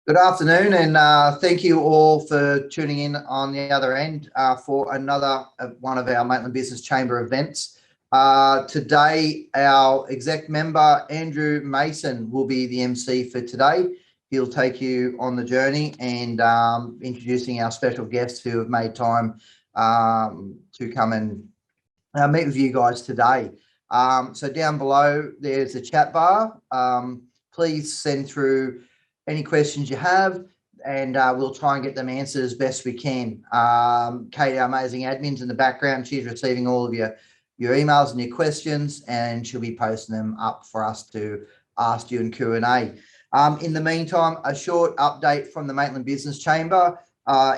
Good afternoon, and thank you all for tuning in on the other end for another one of our Maitland Business Chamber events. Today, our exec member, Andrew Mason, will be the MC for today. He'll take you on the journey and introducing our special guests who have made time to come and meet with you guys today. So down below, there's a chat bar. Please send through any questions you have, and we'll try and get them answered as best we can. Kate, our amazing admin's in the background. She's receiving all of your emails and your questions, and she'll be posting them up for us to ask you in Q&A. In the meantime, a short update from the Maitland Business Chamber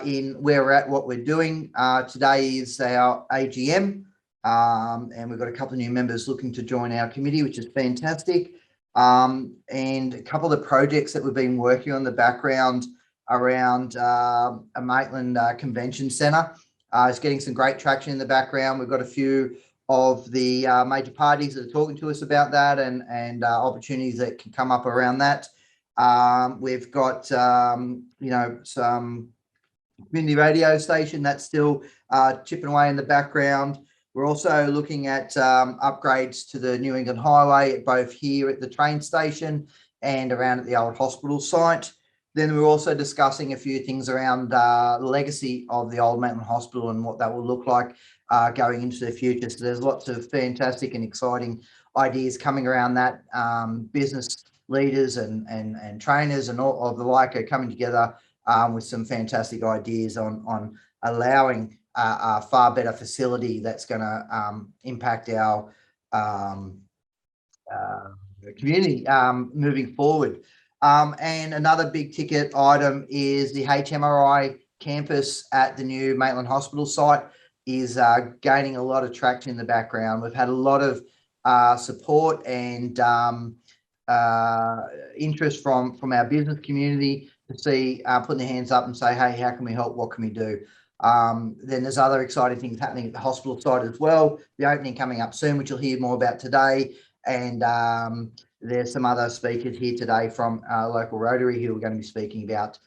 in where we're at, what we're doing. Today is our AGM, and we've got a couple of new members looking to join our committee, which is fantastic. And a couple of the projects that we've been working on in the background around a Maitland Convention Centre is getting some great traction in the background. We've got a few of the major parties that are talking to us about that and opportunities that can come up around that. We've got, some community radio station that's still chipping away in the background. We're also looking at upgrades to the New England Highway, both here at the train station and around at the old hospital site. Then we're also discussing a few things around the legacy of the old Maitland Hospital and what that will look like going into the future. So there's lots of fantastic and exciting ideas coming around that. Business leaders and trainers and all of the like are coming together with some fantastic ideas on allowing a far better facility that's going to impact our community moving forward. And another big ticket item is the HMRI campus at the new Maitland Hospital site is gaining a lot of traction in the background. We've had a lot of support and interest from our business community to see putting their hands up and say, hey, how can we help? What can we do? Then there's other exciting things happening at the hospital side as well. The opening coming up soon, which you'll hear more about today. And there's some other speakers here today from local Rotary who are going to be speaking about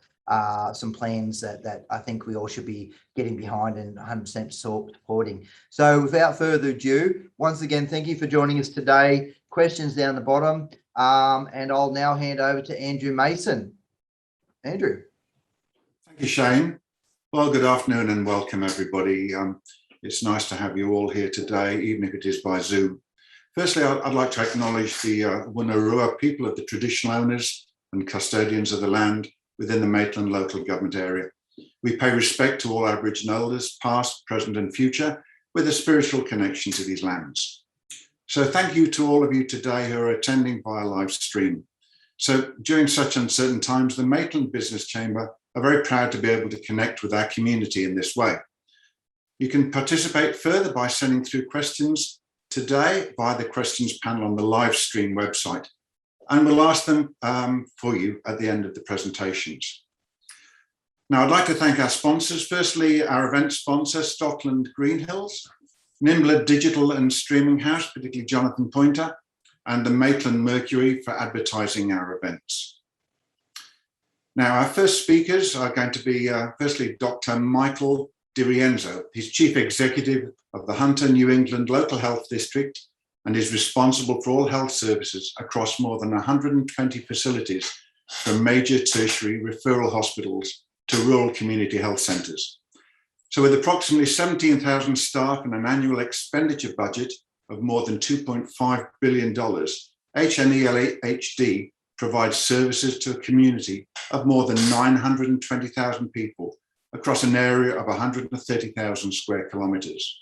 some plans that I think we all should be getting behind and 100% supporting. So without further ado, once again, thank you for joining us today. Questions down the bottom. And I'll now hand over to Andrew Mason. Andrew. Thank you, Shane. Well, good afternoon and welcome, everybody. It's nice to have you all here today, even if it is by Zoom. Firstly, I'd like to acknowledge the Wunarua people of the traditional owners and custodians of the land within the Maitland local government area. We pay respect to all Aboriginal elders, past, present and future, with a spiritual connection to these lands. So thank you to all of you today who are attending via live stream. So during such uncertain times, the Maitland Business Chamber are very proud to be able to connect with our community in this way. You can participate further by sending through questions today via the questions panel on the live stream website, and we'll ask them for you at the end of the presentations. Now, I'd like to thank our sponsors. Firstly, our event sponsor, Stockland Greenhills, Nimbler Digital and Streaming House, particularly Jonathan Pointer, and the Maitland Mercury for advertising our events. Now, our first speakers are going to be, firstly, Dr. Michael DiRienzo. He's Chief Executive of the Hunter New England Local Health District and is responsible for all health services across more than 120 facilities, from major tertiary referral hospitals to rural community health centres. So with approximately 17,000 staff and an annual expenditure budget of more than $2.5 billion, HNELHD provides services to a community of more than 920,000 people across an area of 130,000 square kilometres.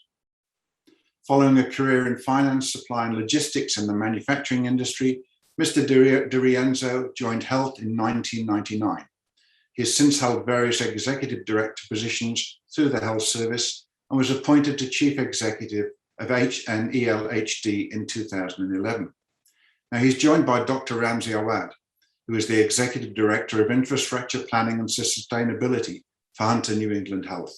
Following a career in finance, supply and logistics in the manufacturing industry, Mr. DiRienzo joined Health in 1999. He has since held various executive director positions through the health service and was appointed to Chief Executive of HNELHD in 2011. Now, he's joined by Dr. Ramsey Awad, who is the Executive Director of Infrastructure Planning and Sustainability for Hunter New England Health.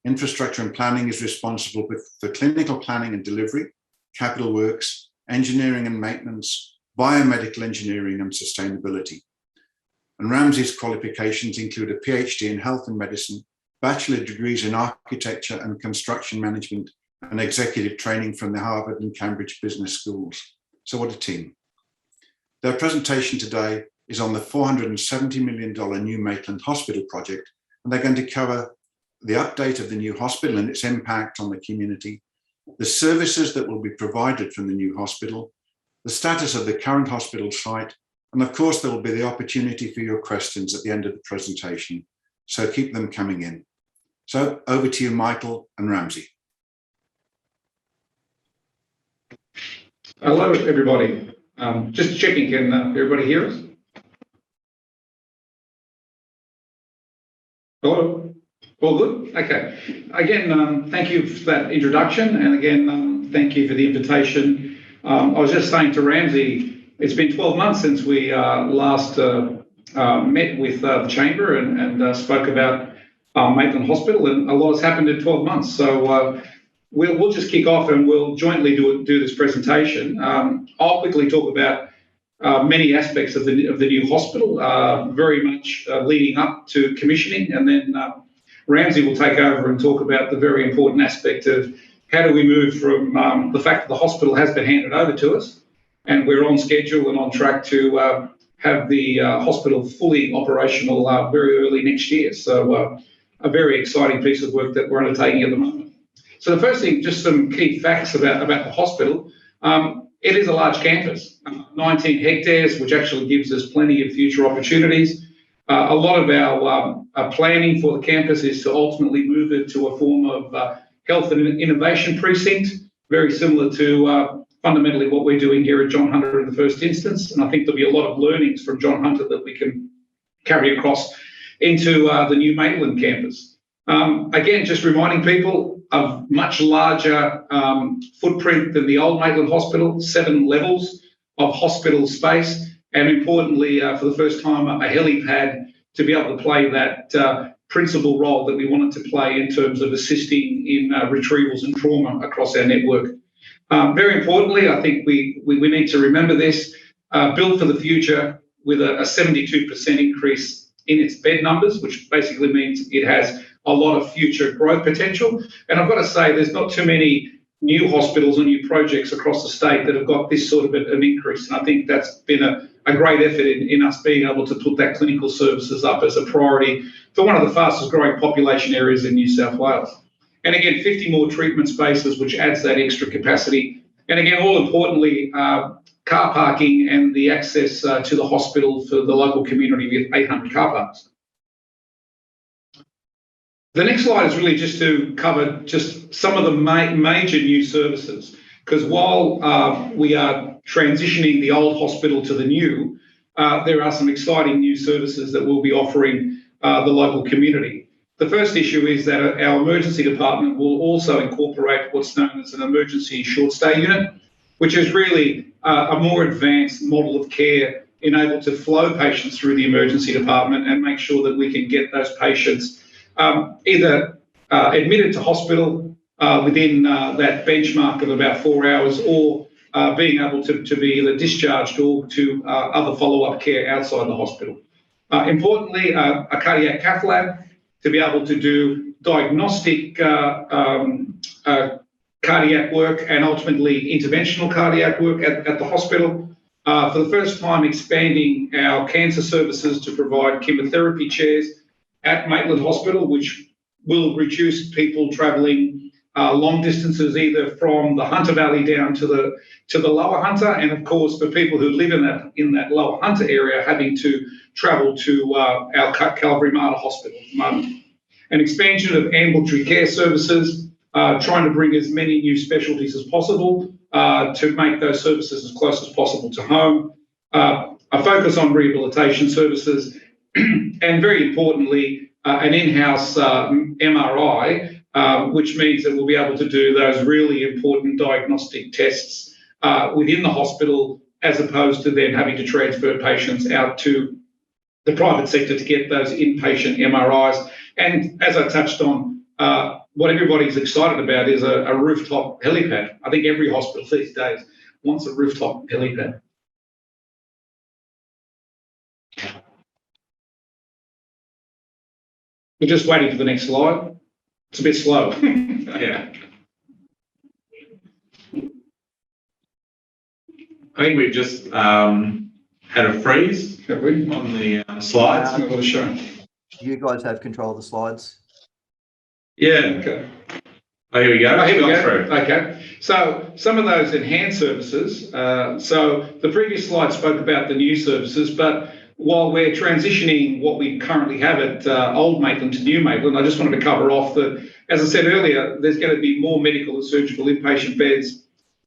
Infrastructure and planning is responsible for clinical planning and delivery, capital works, engineering and maintenance, biomedical engineering and sustainability. and Ramsey's qualifications include a PhD in health and medicine, bachelor degrees in architecture and construction management, and executive training from the Harvard and Cambridge Business Schools. So what a team. Their presentation today is on the $470 million new Maitland Hospital project, and they're going to cover the update of the new hospital and its impact on the community, the services that will be provided from the new hospital, the status of the current hospital site, and of course there will be the opportunity for your questions at the end of the presentation, so keep them coming in. So over to you, Michael and Ramsey. Hello, everybody. Just checking, can everybody hear us? Hello? All good? Okay. Again, thank you for that introduction. And again, thank you for the invitation. I was just saying to Ramsey, it's been 12 months since we last met with the Chamber and spoke about Maitland Hospital, and a lot has happened in 12 months. So we'll just kick off and we'll jointly do this presentation. I'll quickly talk about many aspects of the new hospital, very much leading up to commissioning, and then Ramsey will take over and talk about the very important aspect of how do we move from the fact that the hospital has been handed over to us and we're on schedule and on track to have the hospital fully operational very early next year. So a very exciting piece of work that we're undertaking at the moment. So the first thing, just some key facts about the hospital. It is a large campus, 19 hectares, which actually gives us plenty of future opportunities. A lot of our planning for the campus is to ultimately move it to a form of health and innovation precinct, very similar to fundamentally what we're doing here at John Hunter in the first instance. And I think there'll be a lot of learnings from John Hunter that we can carry across into the new Maitland campus. Again, just reminding people, a much larger footprint than the old Maitland Hospital, 7 levels of hospital space, and importantly, for the first time, a helipad to be able to play that principal role that we wanted to play in terms of assisting in retrievals and trauma across our network. Very importantly, I think we need to remember this, built for the future with a 72% increase in its bed numbers, which basically means it has a lot of future growth potential. And I've got to say, there's not too many new hospitals or new projects across the state that have got this sort of an increase. And I think that's been a great effort in us being able to put that clinical services up as a priority for one of the fastest growing population areas in New South Wales. And again, 50 more treatment spaces, which adds that extra capacity. And again, all importantly, car parking and the access to the hospital for the local community with 800 car parks. The next slide is really just to cover just some of the major new services, because while we are transitioning the old hospital to the new, there are some exciting new services that we'll be offering the local community. The first issue is that our emergency department will also incorporate what's known as an emergency short stay unit, which is really a more advanced model of care enabled to flow patients through the emergency department and make sure that we can get those patients either admitted to hospital within that benchmark of about 4 hours, or being able to be either discharged or to other follow-up care outside the hospital. Importantly, a cardiac cath lab to be able to do diagnostic cardiac work and ultimately interventional cardiac work at the hospital. For the first time, expanding our cancer services to provide chemotherapy chairs at Maitland Hospital, which will reduce people travelling long distances, either from the Hunter Valley down to the lower Hunter, and of course for people who live in that lower Hunter area, having to travel to our Calvary Mater Hospital at the moment. An expansion of ambulatory care services, trying to bring as many new specialties as possible to make those services as close as possible to home. A focus on rehabilitation services, and very importantly, an in-house MRI, which means that we'll be able to do those really important diagnostic tests within the hospital, as opposed to then having to transfer patients out to the private sector to get those inpatient MRIs. And as I touched on, what everybody's excited about is a rooftop helipad. I think every hospital these days wants a rooftop helipad. We're just waiting for the next slide. It's a bit slow. Yeah. I think we've just had a freeze Have we? on the slides. I'm going to show. You guys have control of the slides. Yeah. Okay. Oh, here we go. Oh, here we Gone go. through. Okay. So some of those enhanced services. So the previous slide spoke about the new services, but while we're transitioning what we currently have at Old Maitland to New Maitland, I just wanted to cover off that, as I said earlier, there's going to be more medical and surgical inpatient beds.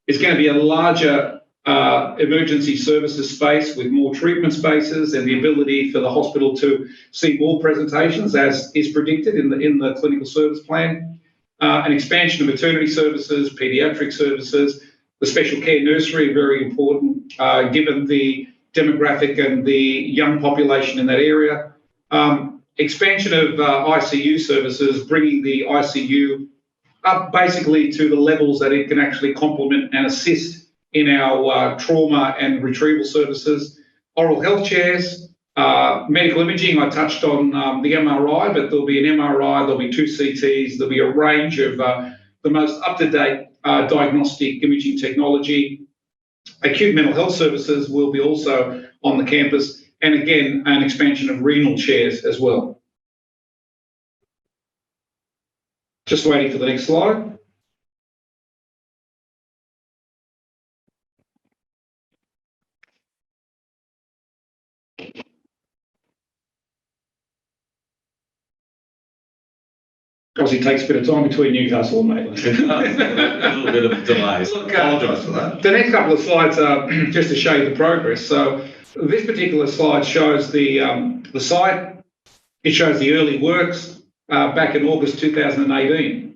It's going to be a larger emergency services space with more treatment spaces and the ability for the hospital to see more presentations, as is predicted in the clinical service plan. An expansion of maternity services, paediatric services, the special care nursery, very important given the demographic and the young population in that area. Expansion of ICU services, bringing the ICU up basically to the levels that it can actually complement and assist in our trauma and retrieval services. Oral health chairs, medical imaging, I touched on the MRI, but there'll be an MRI, there'll be 2 CTs, there'll be a range of the most up-to-date diagnostic imaging technology. Acute mental health services will be also on the campus, and again, an expansion of renal chairs as well. Just waiting for the next slide. Obviously, it takes a bit of time between Newcastle and Maitland. A little bit of delays. Look, Apologise for that. The next couple of slides are just to show you the progress. So this particular slide shows the site. It shows the early works back in August 2018.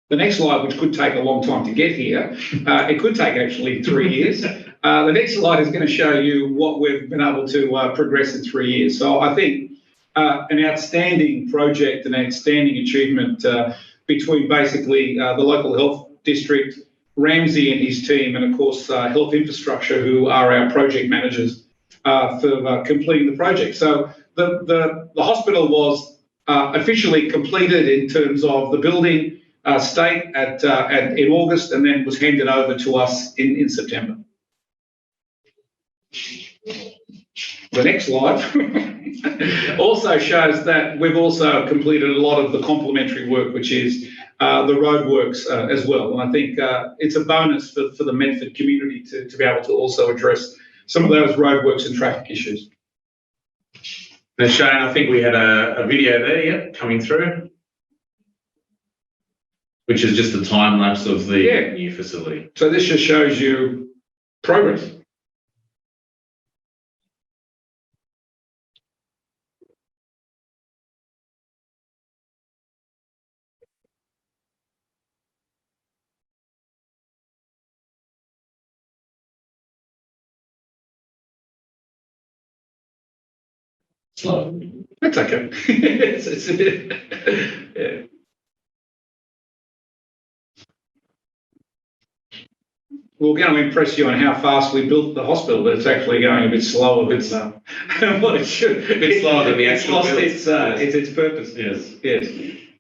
The next slide, which could take a long time to get here, it could take actually 3 years. The next slide is going to show you what we've been able to progress in 3 years. So I think an outstanding project, an outstanding achievement between basically the local health district, Ramsey and his team, and of course Health Infrastructure, who are our project managers for completing the project. So the hospital was officially completed in terms of the building state in August, and then was handed over to us in September. The next slide also shows that we've also completed a lot of the complementary work, which is the roadworks as well. And I think it's a bonus for the Medford community to be able to also address some of those roadworks and traffic issues. Now, Shane, I think we had a video there coming through, which is just a time lapse of the new facility. So this just shows you progress. Slow. That's okay. it's a bit, yeah. We're going to impress you on how fast we built the hospital, but it's actually going a bit slower than what it should. A bit slower than the actual build. It's its purpose. Yes, yes.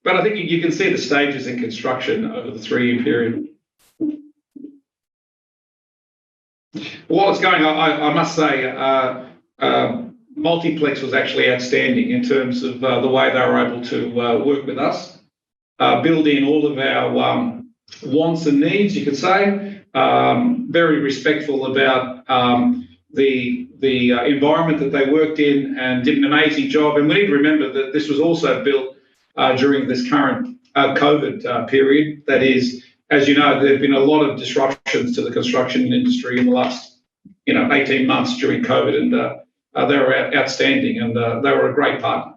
But I think you can see the stages in construction over the 3-year period. While it's going, I must say, Multiplex was actually outstanding in terms of the way they were able to work with us, build in all of our wants and needs, you could say. Very respectful about the environment that they worked in, and did an amazing job. And we need to remember that this was also built during this current COVID period. That is, as you know, there have been a lot of disruptions to the construction industry in the last 18 months during COVID, and they were outstanding, and they were a great partner.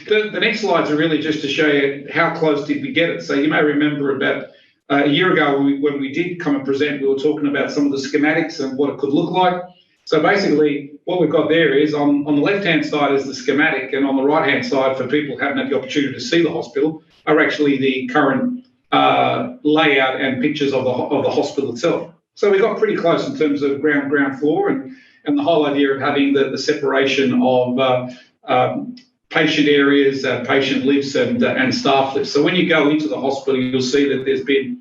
The next slides are really just to show you how close did we get it. So you may remember about a year ago when we did come and present, we were talking about some of the schematics and what it could look like. So basically what we've got there is on the left-hand side is the schematic, and on the right-hand side, for people who haven't had the opportunity to see the hospital, are actually the current layout and pictures of the hospital itself. So we got pretty close in terms of ground floor, and the whole idea of having the separation of patient areas, patient lifts and staff lifts. So when you go into the hospital, you'll see that there's been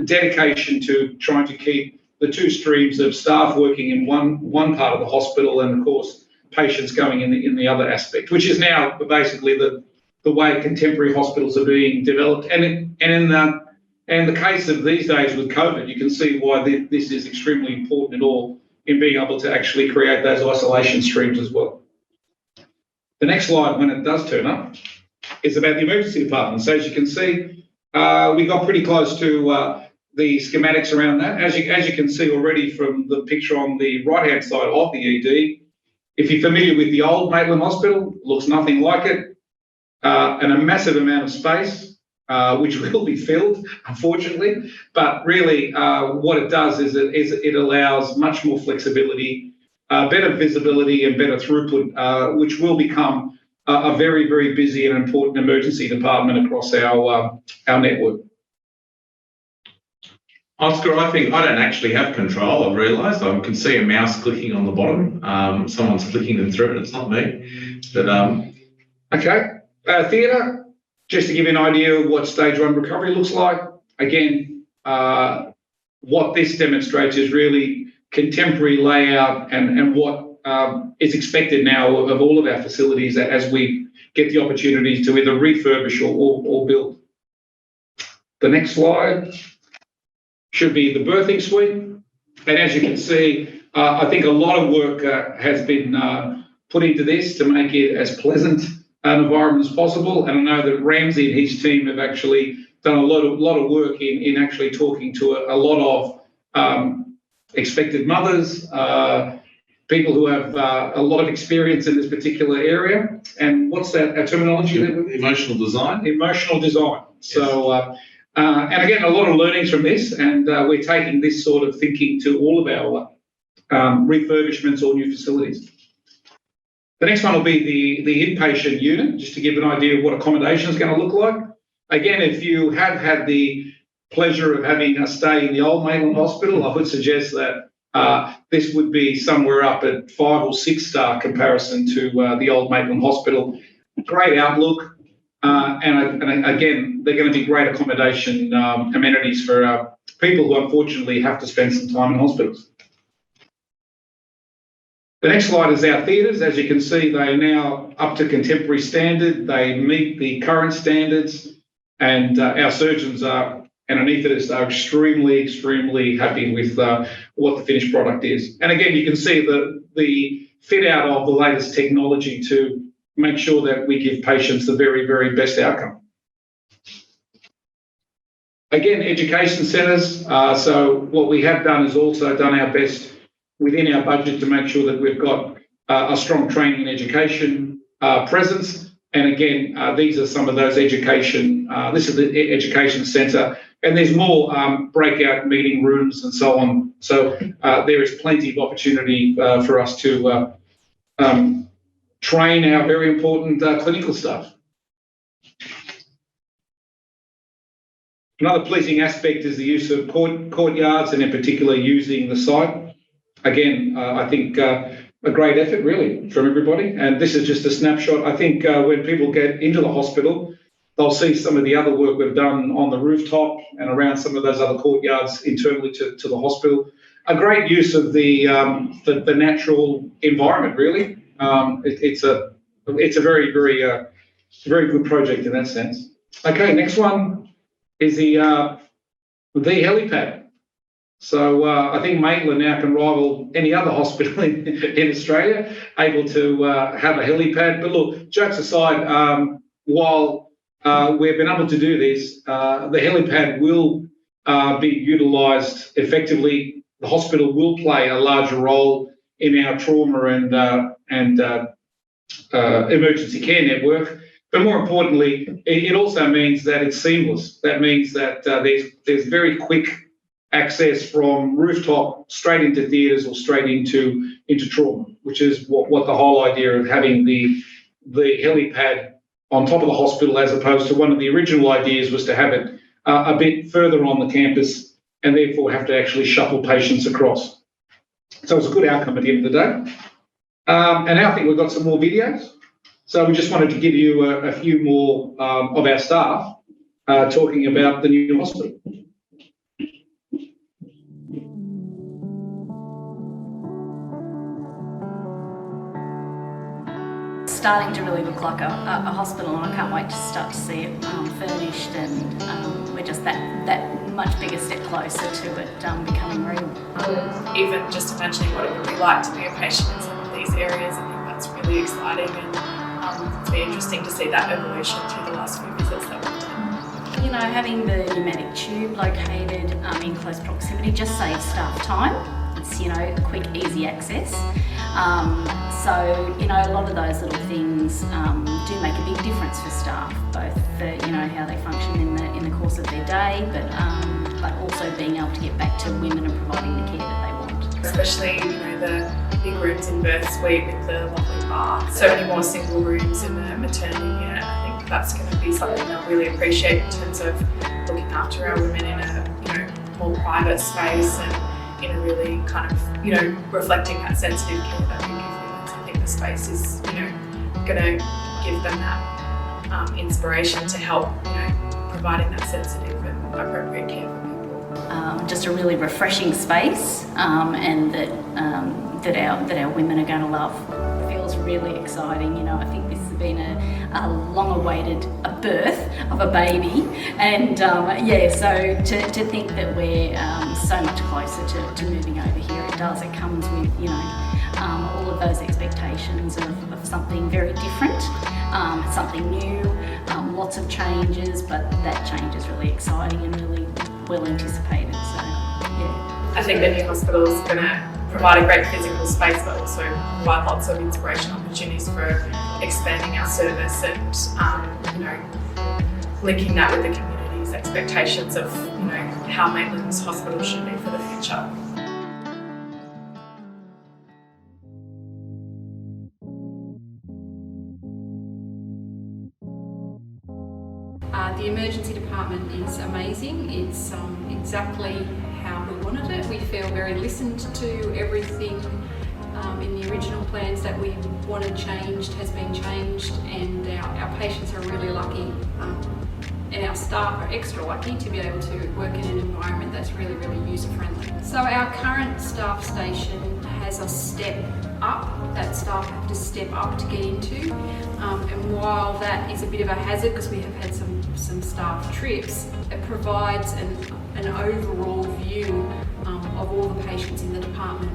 dedication to trying to keep the two streams of staff working in one part of the hospital, and of course patients going in the other aspect, which is now basically the way contemporary hospitals are being developed. And in the case of these days with COVID, you can see why this is extremely important at all in being able to actually create those isolation streams as well. The next slide, when it does turn up, is about the emergency department. So as you can see, we got pretty close to the schematics around that. As you can see already from the picture on the right-hand side of the ED, if you're familiar with the old Maitland Hospital, looks nothing like it, and a massive amount of space, which will be filled, unfortunately. But really, what it does is it allows much more flexibility, better visibility, and better throughput, which will become a very, very busy and important emergency department across our network. Oscar, I think I don't actually have control. I've realised I can see a mouse clicking on the bottom. Someone's clicking them through it. It's not me. But okay, theatre. Just to give you an idea of what stage 1 recovery looks like. Again, what this demonstrates is really contemporary layout and what is expected now of all of our facilities as we get the opportunity to either refurbish or build. The next slide should be the birthing suite. And as you can see, I think a lot of work has been put into this to make it as pleasant an environment as possible. And I know that Ramsey and his team have actually done a lot of work in actually talking to a lot of expected mothers, people who have a lot of experience in this particular area. And what's that terminology? Emotional design. Emotional design. Yes. So, and again, a lot of learnings from this, and we're taking this sort of thinking to all of our refurbishments or new facilities. The next one will be the inpatient unit, just to give an idea of what accommodation is going to look like. Again, if you have had the pleasure of having a stay in the old Maitland Hospital, I would suggest that this would be somewhere up at 5 or 6 star comparison to the old Maitland Hospital. Great outlook, and again, they're going to be great accommodation amenities for people who unfortunately have to spend some time in hospitals. The next slide is our theatres. As you can see, they are now up to contemporary standard. They meet the current standards, and our surgeons and anaesthetists are extremely happy with what the finished product is. And again, you can see the fit out of the latest technology to make sure that we give patients the very, very best outcome. Again, education centres. So what we have done is also done our best within our budget to make sure that we've got a strong training and education presence. And again, these are some of those education, this is the education centre, and there's more breakout meeting rooms and so on. So there is plenty of opportunity for us to train our very important clinical staff. Another pleasing aspect is the use of courtyards, and in particular using the site. Again, I think a great effort really from everybody. And this is just a snapshot. I think when people get into the hospital, they'll see some of the other work we've done on the rooftop and around some of those other courtyards internally to the hospital. A great use of the natural environment really. It's a very good project in that sense. Okay, next one is the helipad. So I think Maitland now can rival any other hospital in Australia, able to have a helipad. But look, jokes aside, while we've been able to do this, the helipad will be utilised effectively. The hospital will play a larger role in our trauma and emergency care network. But more importantly, it also means that it's seamless. That means that there's very quick access from rooftop straight into theatres or straight into trauma, which is what the whole idea of having the helipad on top of the hospital, as opposed to one of the original ideas was to have it a bit further on the campus and therefore have to actually shuttle patients across. So it's a good outcome at the end of the day. And now I think we've got some more videos. So we just wanted to give you a few more of our staff talking about the new hospital. Starting to really look like a hospital, and I can't wait to start to see it furnished, and we're just that much bigger step closer to it becoming real. Even just imagining what it would be like to be a patient in some of these areas, I think that's really exciting, and it's been interesting to see that evolution through the last few visits that we've done. You know, having the pneumatic tube located in close proximity just saves staff time. It's, you know, quick, easy access. So, you know, a lot of those little things do make a big difference for staff, both for, you know, how they function in the course of their day, but also being able to get back to women and providing the care that they want. Especially, you know, the big rooms in birth suite with the lovely bath. So many more single rooms in the maternity unit. I think that's going to be something they'll really appreciate in terms of looking after our women in a, you know, more private space and in a really kind of, you know, reflecting that sensitive care that we give women. I think the space is, you know, going to give them that inspiration to help, you know, providing that sensitive and appropriate care for people. Just a really refreshing space, and that our women are going to love. It feels really exciting. You know, I think this has been a long-awaited birth of a baby, and yeah, so to think that we're so much closer to moving over here, it comes with, you know, all of those expectations of something very different, something new, lots of changes, but that change is really exciting and really well anticipated. So yeah, I think the new hospital is going to provide a great physical space, but also provide lots of inspiration opportunities for expanding our service and, you know, linking that with the community's expectations of, you know, how Maitland's hospital should be for the future. The emergency department is amazing. It's exactly how we wanted it. We feel very listened to. Everything in the original plans that we wanted changed has been changed, and our patients are really lucky, and our staff are extra lucky to be able to work in an environment that's really, really user-friendly. So our current staff station has a step up that staff have to step up to get into, and while that is a bit of a hazard because we have had some staff trips, it provides an overall view of all the patients in the department.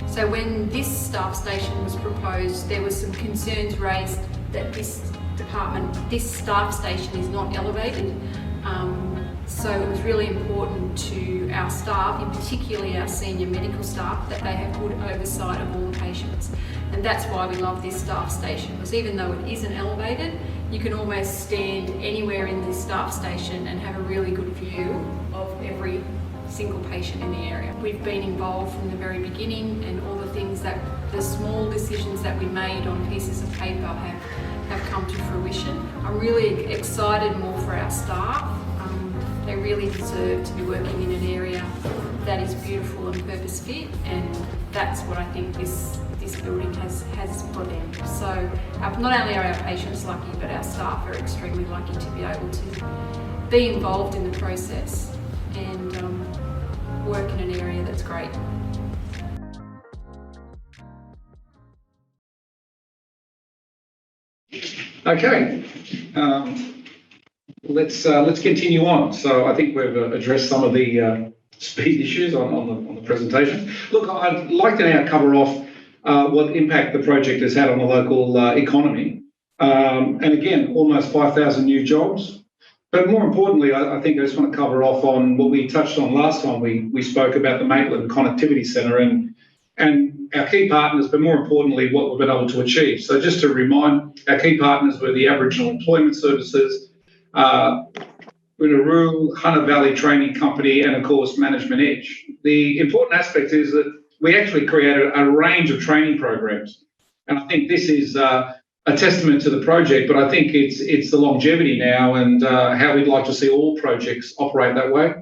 So when this staff station was proposed, there was some concerns raised that this staff station is not elevated. So it was really important to our staff, and particularly our senior medical staff, that they have good oversight of all the patients. And that's why we love this staff station, because even though it isn't elevated, you can almost stand anywhere in this staff station and have a really good view of every single patient in the area. We've been involved from the very beginning, and all the things that, the small decisions that we made on pieces of paper have come to fruition. I'm really excited more for our staff. They really deserve to be working in an area that is beautiful and purpose fit, and that's what I think this building has for them. So not only are our patients lucky, but our staff are extremely lucky to be able to be involved in the process and work in an area that's great. Okay, let's continue on. So I think we've addressed some of the speed issues on the presentation. Look, I'd like to now cover off what impact the project has had on the local economy. And again, almost 5,000 new jobs. But more importantly, I think I just want to cover off on what we touched on last time we spoke about the Maitland Connectivity Centre and our key partners, but more importantly, what we've been able to achieve. So just to remind, our key partners were the Aboriginal Employment Services, Rural Hunter Valley Training Company, and of course, Management Edge. The important aspect is that we actually created a range of training programs. And I think this is a testament to the project, but I think it's the longevity now and how we'd like to see all projects operate that way.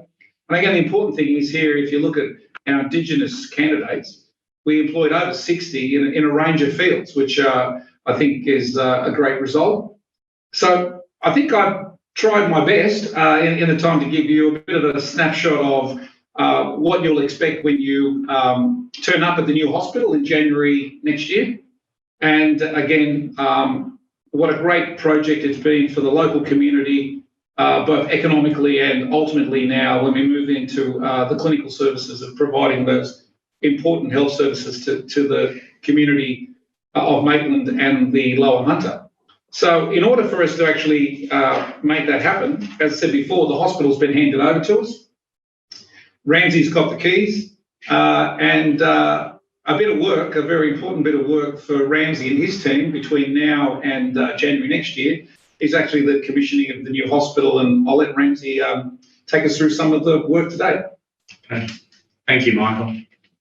And again, the important thing is here, if you look at our Indigenous candidates, we employed over 60 in a range of fields, which I think is a great result. So I think I've tried my best in the time to give you a bit of a snapshot of what you'll expect when you turn up at the new hospital in January next year. And again, what a great project it's been for the local community, both economically and ultimately now when we move into the clinical services of providing those important health services to the community of Maitland and the Lower Hunter. So in order for us to actually make that happen, as I said before, the hospital's been handed over to us. Ramsey's got the keys, and a bit of work, a very important bit of work for Ramsey and his team between now and January next year is actually the commissioning of the new hospital, and I'll let Ramsey take us through some of the work today. Okay. Thank you, Michael.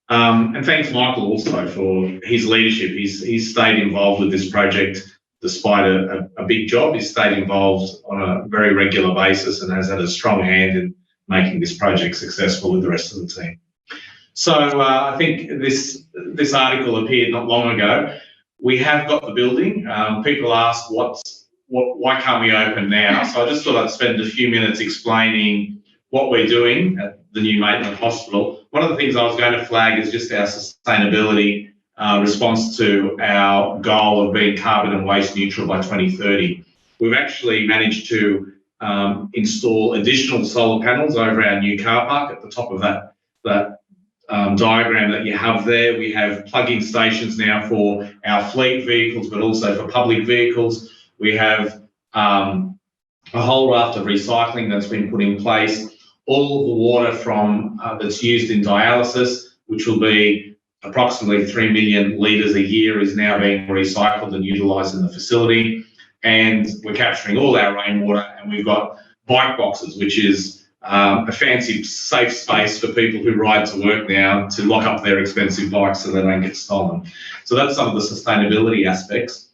And thanks, Michael, also for his leadership. He's stayed involved with this project despite a big job. He's stayed involved on a very regular basis and has had a strong hand in making this project successful with the rest of the team. So I think this article appeared not long ago. We have got the building. People ask why can't we open now? So I just thought I'd spend a few minutes explaining what we're doing at the new Maitland Hospital. One of the things I was going to flag is just our sustainability response to our goal of being carbon and waste neutral by 2030. We've actually managed to install additional solar panels over our new car park at the top of that diagram that you have there. We have plug-in stations now for our fleet vehicles, but also for public vehicles. We have a whole raft of recycling that's been put in place. All of the water from that's used in dialysis, which will be approximately 3 million litres a year, is now being recycled and utilised in the facility. And we're capturing all our rainwater, and we've got bike boxes, which is a fancy safe space for people who ride to work now to lock up their expensive bikes so they don't get stolen. So that's some of the sustainability aspects.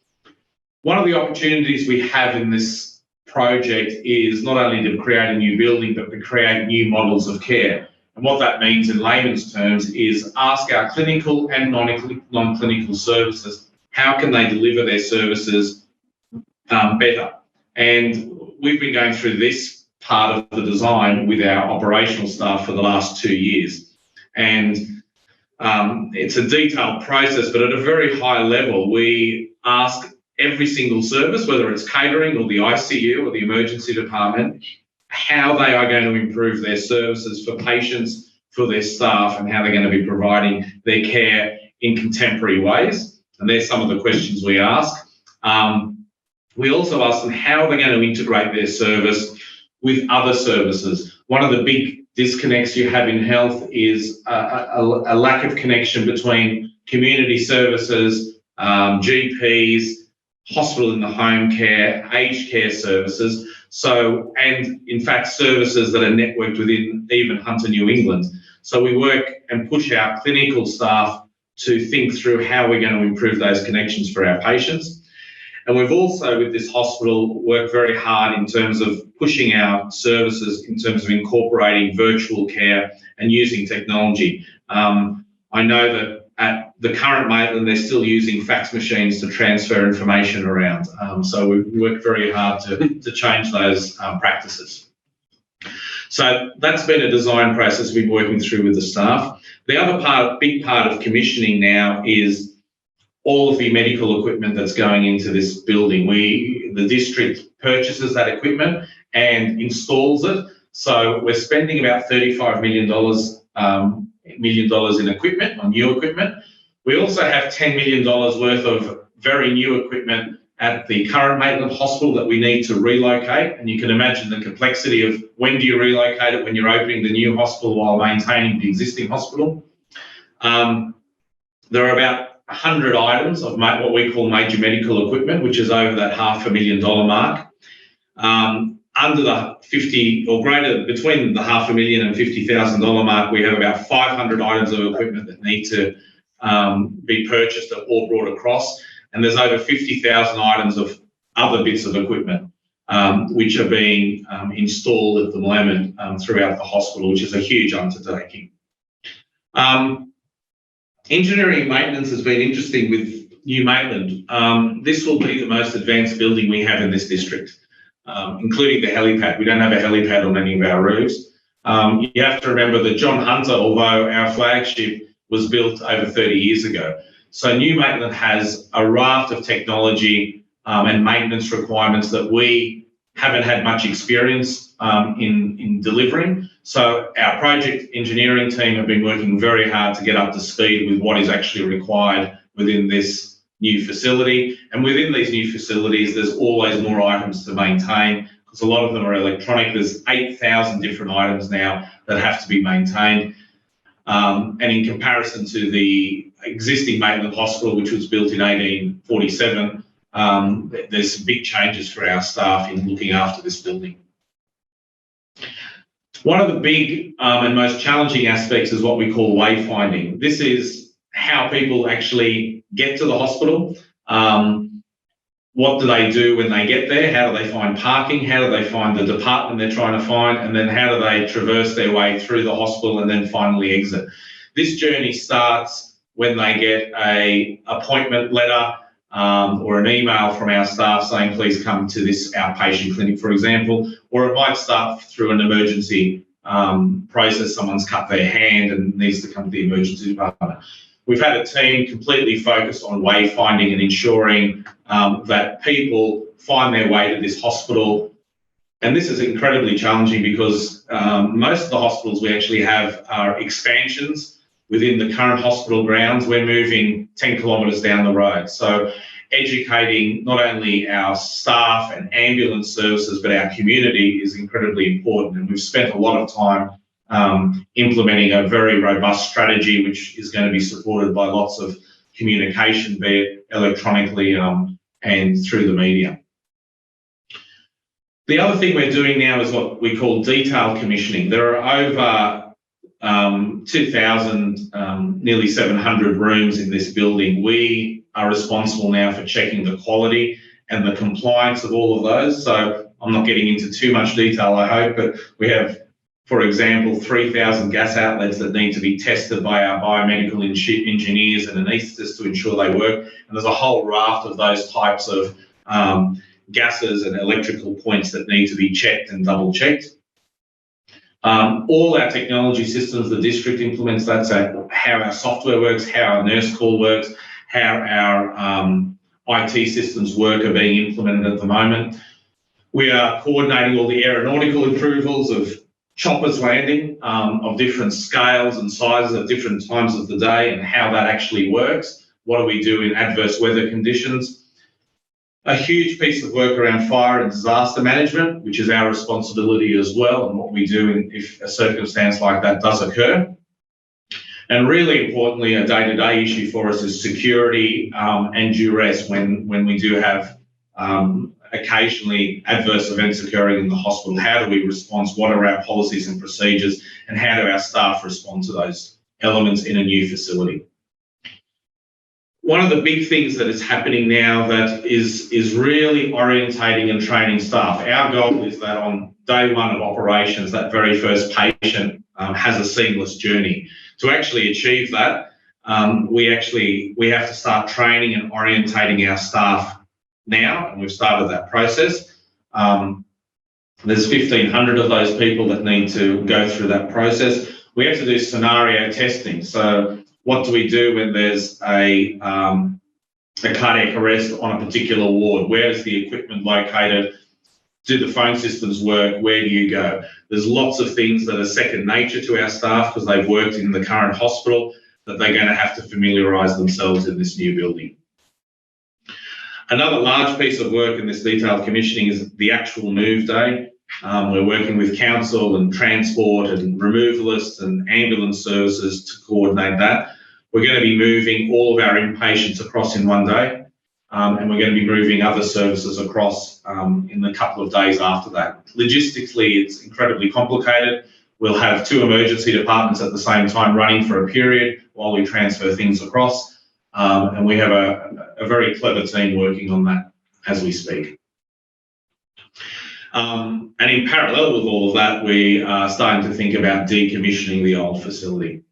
One of the opportunities we have in this project is not only to create a new building, but to create new models of care. And what that means in layman's terms is ask our clinical and non-clinical services, how can they deliver their services better? And we've been going through this part of the design with our operational staff for the last 2 years. And it's a detailed process, but at a very high level, we ask every single service, whether it's catering or the ICU or the emergency department, how they are going to improve their services for patients, for their staff, and how they're going to be providing their care in contemporary ways. And there's some of the questions we ask. We also ask them how they're going to integrate their service with other services. One of the big disconnects you have in health is a lack of connection between community services, GPs, hospital in the home care, aged care services. So, and in fact, services that are networked within even Hunter New England. So we work and push our clinical staff to think through how we're going to improve those connections for our patients. And we've also, with this hospital, worked very hard in terms of pushing our services in terms of incorporating virtual care and using technology. I know that at the current Maitland, they're still using fax machines to transfer information around. So we've worked very hard to change those practices. So that's been a design process we've been working through with the staff. The other big part of commissioning now is all of the medical equipment that's going into this building. The district purchases that equipment and installs it. So we're spending about $35 million in equipment, on new equipment. We also have $10 million worth of very new equipment at the current Maitland Hospital that we need to relocate. And you can imagine the complexity of when do you relocate it when you're opening the new hospital while maintaining the existing hospital. There are about 100 items of what we call major medical equipment, which is over that $500,000 mark. Under the 50 or greater, between the $500,000 and $50,000 mark, we have about 500 items of equipment that need to be purchased or brought across. And there's over 50,000 items of other bits of equipment which are being installed at the moment throughout the hospital, which is a huge undertaking. Engineering maintenance has been interesting with New Maitland, this will be the most advanced building we have in this district, including the helipad. We don't have a helipad on any of our roofs. You have to remember that John Hunter, although our flagship was built over 30 years ago. So New Maitland has a raft of technology and maintenance requirements that we haven't had much experience in delivering. So our project engineering team have been working very hard to get up to speed with what is actually required within this new facility. And within these new facilities, there's always more items to maintain because a lot of them are electronic. There's 8,000 different items now that have to be maintained. And in comparison to the existing Maitland Hospital, which was built in 1847, there's some big changes for our staff in looking after this building. One of the big and most challenging aspects is what we call wayfinding. This is how people actually get to the hospital. What do they do when they get there? How do they find parking? How do they find the department they're trying to find? And then how do they traverse their way through the hospital and then finally exit? This journey starts when they get an appointment letter or an email from our staff saying, please come to this outpatient clinic, for example, or it might start through an emergency process. Someone's cut their hand and needs to come to the emergency department. We've had a team completely focused on wayfinding and ensuring that people find their way to this hospital. And this is incredibly challenging because most of the hospitals we actually have are expansions within the current hospital grounds. We're moving 10 kilometres down the road. So educating not only our staff and ambulance services, but our community is incredibly important. And we've spent a lot of time implementing a very robust strategy, which is going to be supported by lots of communication, be it electronically and through the media. The other thing we're doing now is what we call detailed commissioning. There are over 2,000, nearly 700 rooms in this building. We are responsible now for checking the quality and the compliance of all of those. So I'm not getting into too much detail, I hope, but we have, for example, 3,000 gas outlets that need to be tested by our biomedical engineers and anaesthetists to ensure they work. And there's a whole raft of those types of gases and electrical points that need to be checked and double checked. All our technology systems, the district implements that, so how our software works, how our nurse call works, how our IT systems work are being implemented at the moment. We are coordinating all the aeronautical approvals of choppers landing of different scales and sizes at different times of the day and how that actually works. What do we do in adverse weather conditions? A huge piece of work around fire and disaster management, which is our responsibility as well, and what we do if a circumstance like that does occur. And really importantly, a day-to-day issue for us is security and duress when we do have occasionally adverse events occurring in the hospital. How do we respond? What are our policies and procedures? And how do our staff respond to those elements in a new facility? One of the big things that is happening now that is really orientating and training staff. Our goal is that on day one of operations, that very first patient has a seamless journey. To actually achieve that, we have to start training and orientating our staff now, and we've started that process. There's 1,500 of those people that need to go through that process. We have to do scenario testing. So what do we do when there's a cardiac arrest on a particular ward? Where is the equipment located? Do the phone systems work? Where do you go? There's lots of things that are second nature to our staff because they've worked in the current hospital that they're going to have to familiarise themselves in this new building. Another large piece of work in this detailed commissioning is the actual move day. We're working with council and transport and removalists and ambulance services to coordinate that. We're going to be moving all of our inpatients across in one day, and we're going to be moving other services across in a couple of days after that. Logistically, it's incredibly complicated. We'll have 2 emergency departments at the same time running for a period while we transfer things across, and we have a very clever team working on that as we speak. And in parallel with all of that, we are starting to think about decommissioning the old facility.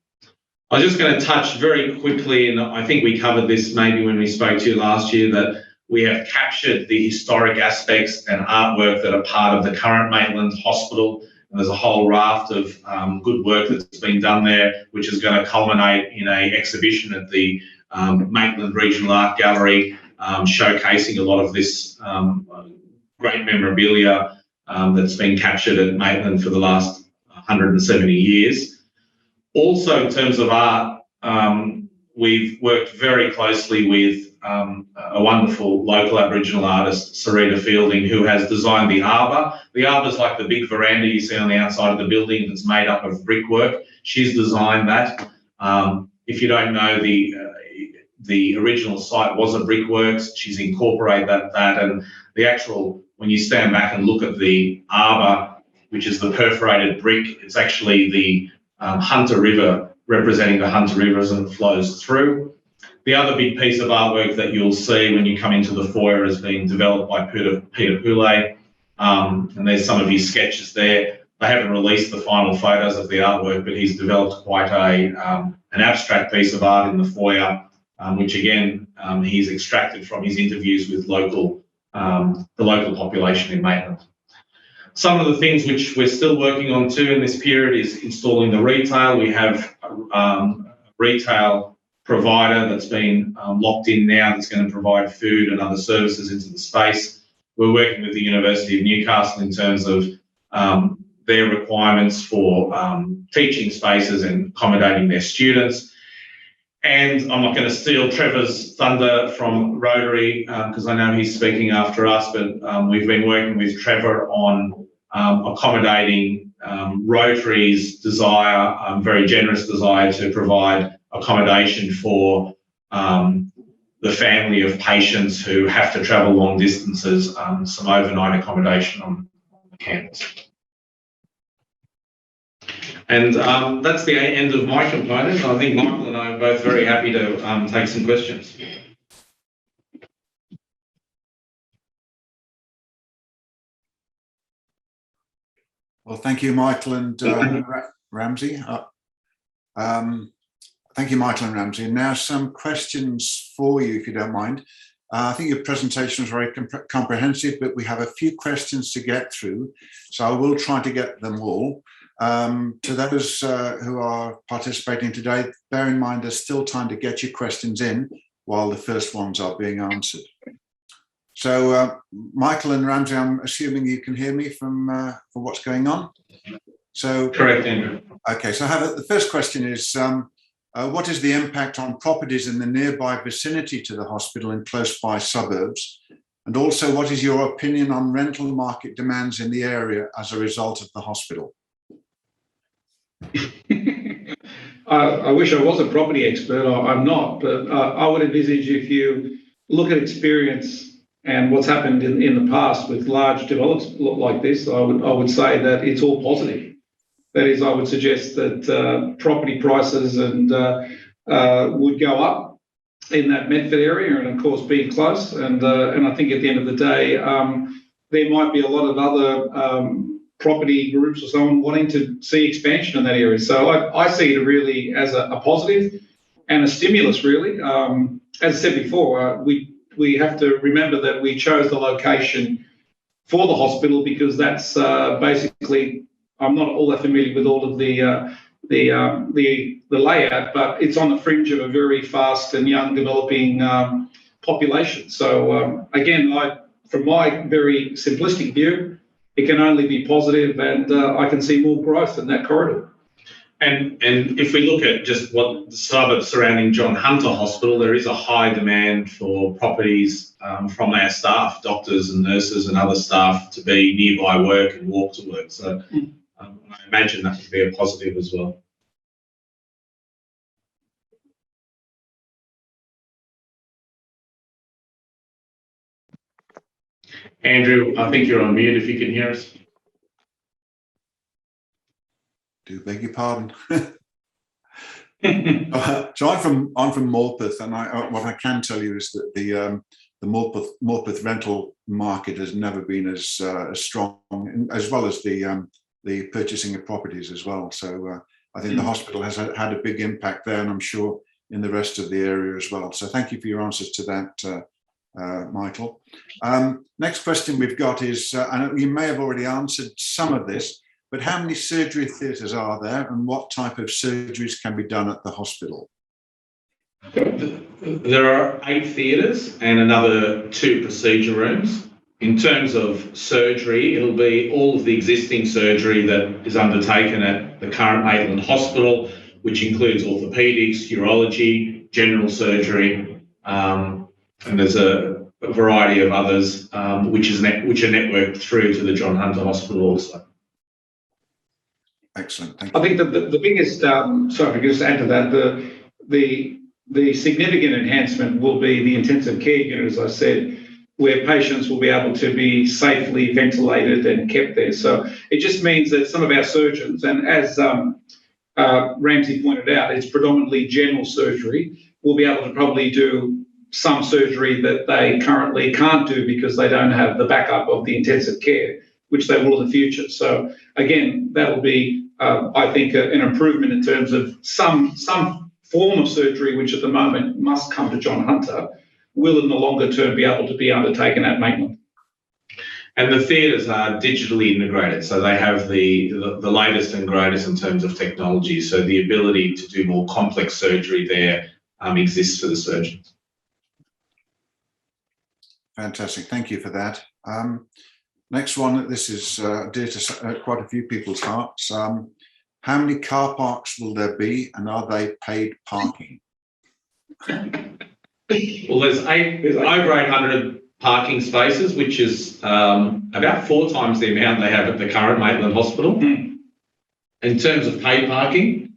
I was just going to touch very quickly, and I think we covered this maybe when we spoke to you last year, that we have captured the historic aspects and artwork that are part of the current Maitland Hospital. And there's a whole raft of good work that's been done there, which is going to culminate in an exhibition at the Maitland Regional Art Gallery, showcasing a lot of this great memorabilia that's been captured at Maitland for the last 170 years. Also, in terms of art, we've worked very closely with a wonderful local Aboriginal artist, Sarita Fielding, who has designed the arbour. The arbour is like the big veranda you see on the outside of the building that's made up of brickwork. She's designed that. If you don't know, the original site was a brickworks. She's incorporated that, and the actual, when you stand back and look at the arbour, which is the perforated brick, it's actually the Hunter River, representing the Hunter River as it flows through. The other big piece of artwork that you'll see when you come into the foyer has been developed by Peter Poulet, and there's some of his sketches there. They haven't released the final photos of the artwork, but he's developed quite an abstract piece of art in the foyer, which again, he's extracted from his interviews with the local population in Maitland. Some of the things which we're still working on too in this period is installing the retail. We have a retail provider that's been locked in now that's going to provide food and other services into the space. We're working with the University of Newcastle in terms of their requirements for teaching spaces and accommodating their students. And I'm not going to steal Trevor's thunder from Rotary because I know he's speaking after us, but we've been working with Trevor on accommodating Rotary's desire, very generous desire to provide accommodation for the family of patients who have to travel long distances, some overnight accommodation on campus. And that's the end of my component. I think Michael and I are both very happy to take some questions. Well, thank you, Michael and Ramsey. Thank you, Michael and Ramsey. And now some questions for you, if you don't mind. I think your presentation was very comprehensive, but we have a few questions to get through, so I will try to get them all. To those who are participating today, bear in mind there's still time to get your questions in while the first ones are being answered. So, Michael and Ramsey, I'm assuming you can hear me from what's going on. So, correct, Andrew. Okay, so the first question is, what is the impact on properties in the nearby vicinity to the hospital and close by suburbs? And also, what is your opinion on rental market demands in the area as a result of the hospital? I wish I was a property expert. I'm not, but I would envisage, if you look at experience and what's happened in the past with large developments like this, I would say that it's all positive. That is, I would suggest that property prices and would go up in that Medford area, and of course being close. And I think at the end of the day, there might be a lot of other property groups or someone wanting to see expansion in that area. So I see it really as a positive and a stimulus, really. As I said before, we have to remember that we chose the location for the hospital because that's basically, I'm not all that familiar with all of the layout, but it's on the fringe of a very fast and young developing population. So again, from my very simplistic view, it can only be positive, and I can see more growth in that corridor. And if we look at just what the suburbs surrounding John Hunter Hospital, there is a high demand for properties from our staff, doctors and nurses and other staff, to be nearby work and walk to work. So I imagine that would be a positive as well. Andrew, I think you're on mute if you can hear us. Do beg your pardon. So I'm from Morpeth, and what I can tell you is that the Morpeth rental market has never been as strong, as well as the purchasing of properties as well. So I think the hospital has had a big impact there, and I'm sure in the rest of the area as well. So thank you for your answers to that, Michael. Next question we've got is, and you may have already answered some of this, but how many surgery theatres are there, and what type of surgeries can be done at the hospital? There are 8 theatres and another 2 procedure rooms. In terms of surgery, it'll be all of the existing surgery that is undertaken at the current Maitland Hospital, which includes orthopaedics, urology, general surgery, and there's a variety of others which are networked through to the John Hunter Hospital also. Excellent, thank you. I think the biggest, sorry, if I could just add to that, the significant enhancement will be the intensive care unit, as I said, where patients will be able to be safely ventilated and kept there. So it just means that some of our surgeons, and as Ramsey pointed out, it's predominantly general surgery, will be able to probably do some surgery that they currently can't do because they don't have the backup of the intensive care, which they will in the future. So again, that'll be, I think, an improvement in terms of some form of surgery, which at the moment must come to John Hunter, will in the longer term be able to be undertaken at Maitland. And the theatres are digitally integrated, so they have the latest and greatest in terms of technology. So the ability to do more complex surgery there exists for the surgeons. Fantastic, thank you for that. Next one, this is dear to quite a few people's hearts. How many car parks will there be, and are they paid parking? Well, there's over 800 parking spaces, which is about 4 times the amount they have at the current Maitland Hospital. In terms of paid parking?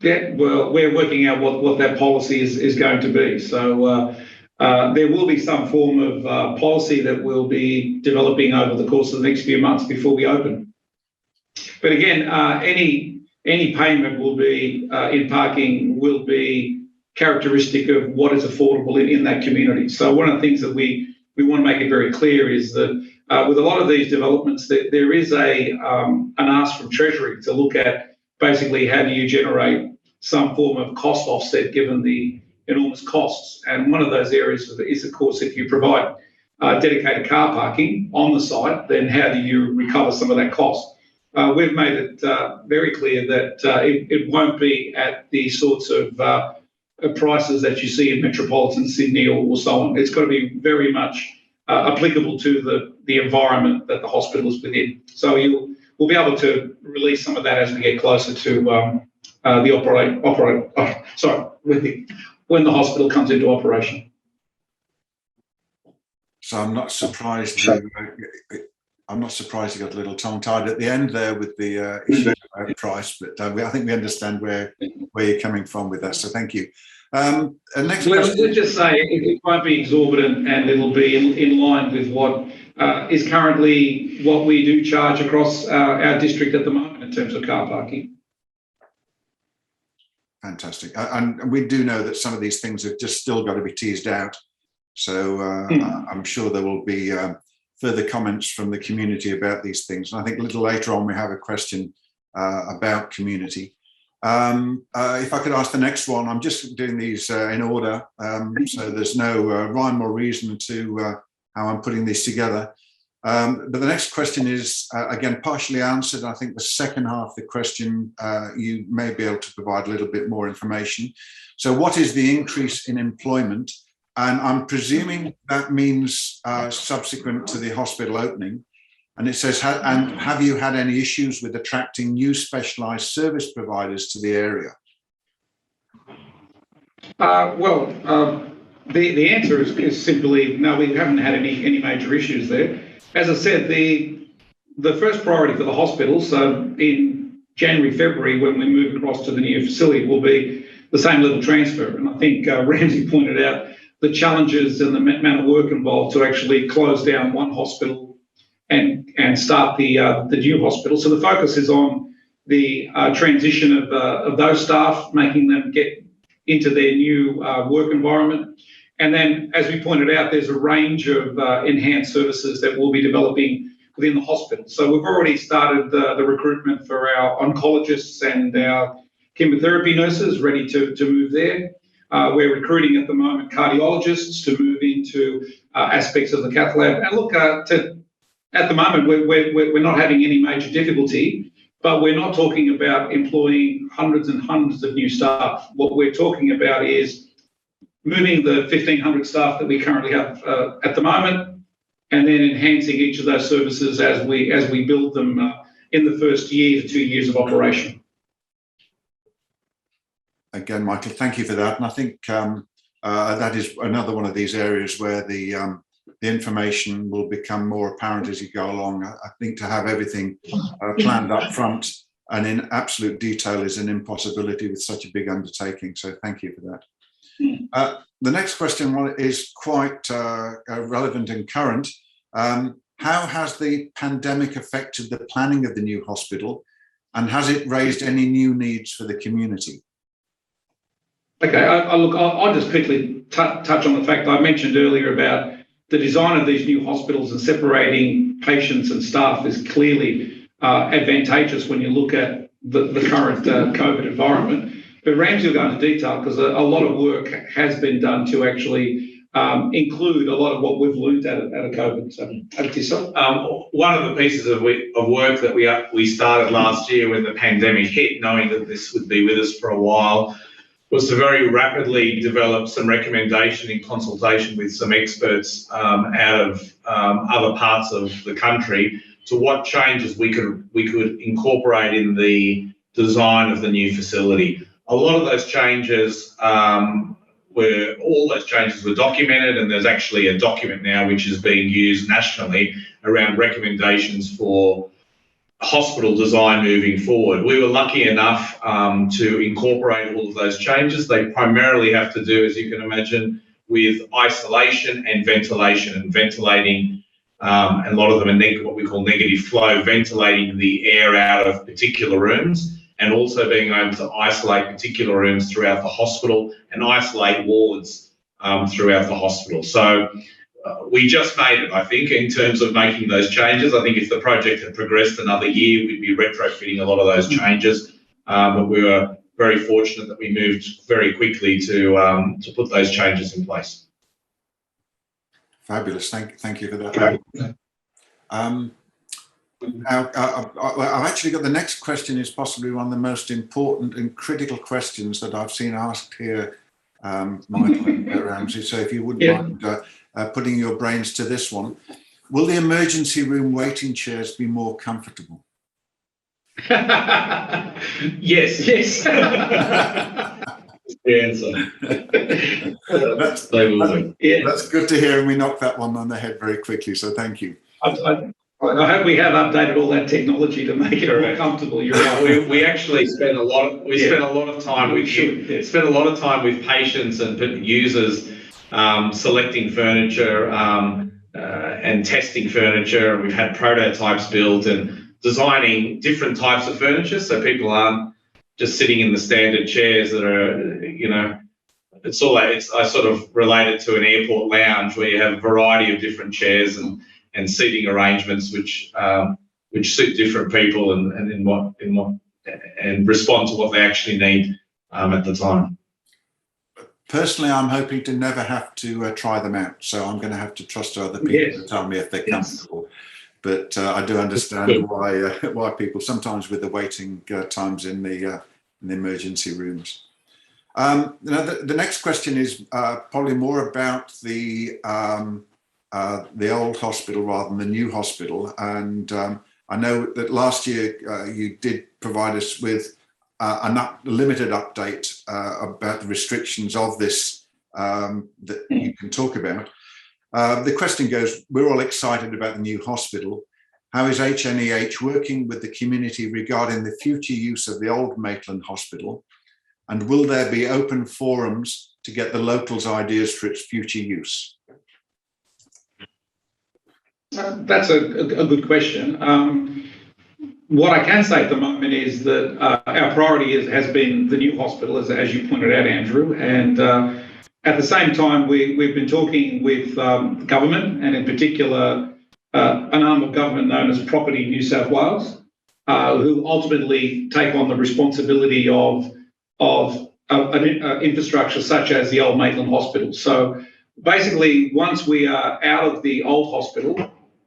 Yeah, well, we're working out what that policy is going to be. So there will be some form of policy that we'll be developing over the course of the next few months before we open. But again, any payment will be in parking will be characteristic of what is affordable in that community. So one of the things that we want to make it very clear is that with a lot of these developments, there is an ask from Treasury to look at basically how do you generate some form of cost offset given the enormous costs. And one of those areas is, of course, if you provide dedicated car parking on the site, then how do you recover some of that cost? We've made it very clear that it won't be at the sorts of prices that you see in metropolitan Sydney or so on. It's got to be very much applicable to the environment that the hospital is within. So we'll be able to release some of that as we get closer to when the hospital comes into operation. So I'm not surprised. I'm not surprised you got a little tongue-tied at the end there with the issue about price, but I think we understand where you're coming from with that. So thank you. Next question. Let's just say it won't be exorbitant, and it'll be in line with what is currently what we do charge across our district at the moment in terms of car parking. Fantastic. And we do know that some of these things have just still got to be teased out. So I'm sure there will be further comments from the community about these things. And I think a little later on we have a question about community. If I could ask the next one, I'm just doing these in order, so there's no rhyme or reason to how I'm putting these together. But the next question is, again, partially answered. I think the second half of the question, you may be able to provide a little bit more information. So what is the increase in employment? And I'm presuming that means subsequent to the hospital opening. And it says, and have you had any issues with attracting new specialised service providers to the area? The answer is simply no, we haven't had any major issues there. As I said, the first priority for the hospital, so in January, February, when we move across to the new facility, will be the same level transfer. And I think Ramsey pointed out the challenges and the amount of work involved to actually close down one hospital and start the new hospital. So the focus is on the transition of those staff, making them get into their new work environment. And then, as we pointed out, there's a range of enhanced services that we'll be developing within the hospital. So we've already started the recruitment for our oncologists and our chemotherapy nurses ready to move there. We're recruiting at the moment cardiologists to move into aspects of the cath lab. And look, at the moment, we're not having any major difficulty, but we're not talking about employing hundreds and hundreds of new staff. What we're talking about is moving the 1,500 staff that we currently have at the moment, and then enhancing each of those services as we build them in the first year to 2 years of operation. Again, Michael, thank you for that. And I think that is another one of these areas where the information will become more apparent as you go along. I think to have everything planned up front and in absolute detail is an impossibility with such a big undertaking. So thank you for that. The next question is quite relevant and current. How has the pandemic affected the planning of the new hospital, and has it raised any new needs for the community? Okay, I'll just quickly touch on the fact I mentioned earlier about the design of these new hospitals, and separating patients and staff is clearly advantageous when you look at the current COVID environment. But Ramsey will go into detail because a lot of work has been done to actually include a lot of what we've learned out of COVID. So, over to yourself. One of the pieces of work that we started last year when the pandemic hit, knowing that this would be with us for a while, was to very rapidly develop some recommendation in consultation with some experts out of other parts of the country to what changes we could incorporate in the design of the new facility. A lot of those changes were documented, and there's actually a document now which is being used nationally around recommendations for hospital design moving forward. We were lucky enough to incorporate all of those changes. They primarily have to do, as you can imagine, with isolation and ventilation, and ventilating, and a lot of them are what we call negative flow, ventilating the air out of particular rooms, and also being able to isolate particular rooms throughout the hospital and isolate wards throughout the hospital. So we just made it, I think, in terms of making those changes. I think if the project had progressed another year, we'd be retrofitting a lot of those changes. But we were very fortunate that we moved very quickly to put those changes in place. Fabulous. Thank you for that. Now, I've actually got the next question is possibly one of the most important and critical questions that I've seen asked here, Michael and Ramsey. So if you wouldn't mind putting your brains to this one. Will the emergency room waiting chairs be more comfortable? Yes. The answer. That's good to hear, and we knocked that one on the head very quickly, so thank you. I hope we have updated all that technology to make it more comfortable. You're right. We actually spend a lot of time with patients and users selecting furniture and testing furniture. We've had prototypes built and designing different types of furniture, so people aren't just sitting in the standard chairs that are, I sort of relate it to an airport lounge where you have a variety of different chairs and seating arrangements which suit different people and respond to what they actually need at the time. Personally, I'm hoping to never have to try them out, so I'm going to have to trust other people to tell me if they're comfortable. But I do understand why people sometimes with the waiting times in the emergency rooms. The next question is probably more about the old hospital rather than the new hospital. And I know that last year you did provide us with a limited update about the restrictions of this that you can talk about. The question goes, we're all excited about the new hospital. How is HNEH working with the community regarding the future use of the old Maitland Hospital? And will there be open forums to get the locals' ideas for its future use? That's a good question. What I can say at the moment is that our priority has been the new hospital, as you pointed out, Andrew. And at the same time, we've been talking with the government, and in particular, an arm of government known as Property New South Wales, who ultimately take on the responsibility of infrastructure such as the old Maitland Hospital. So basically, once we are out of the old hospital,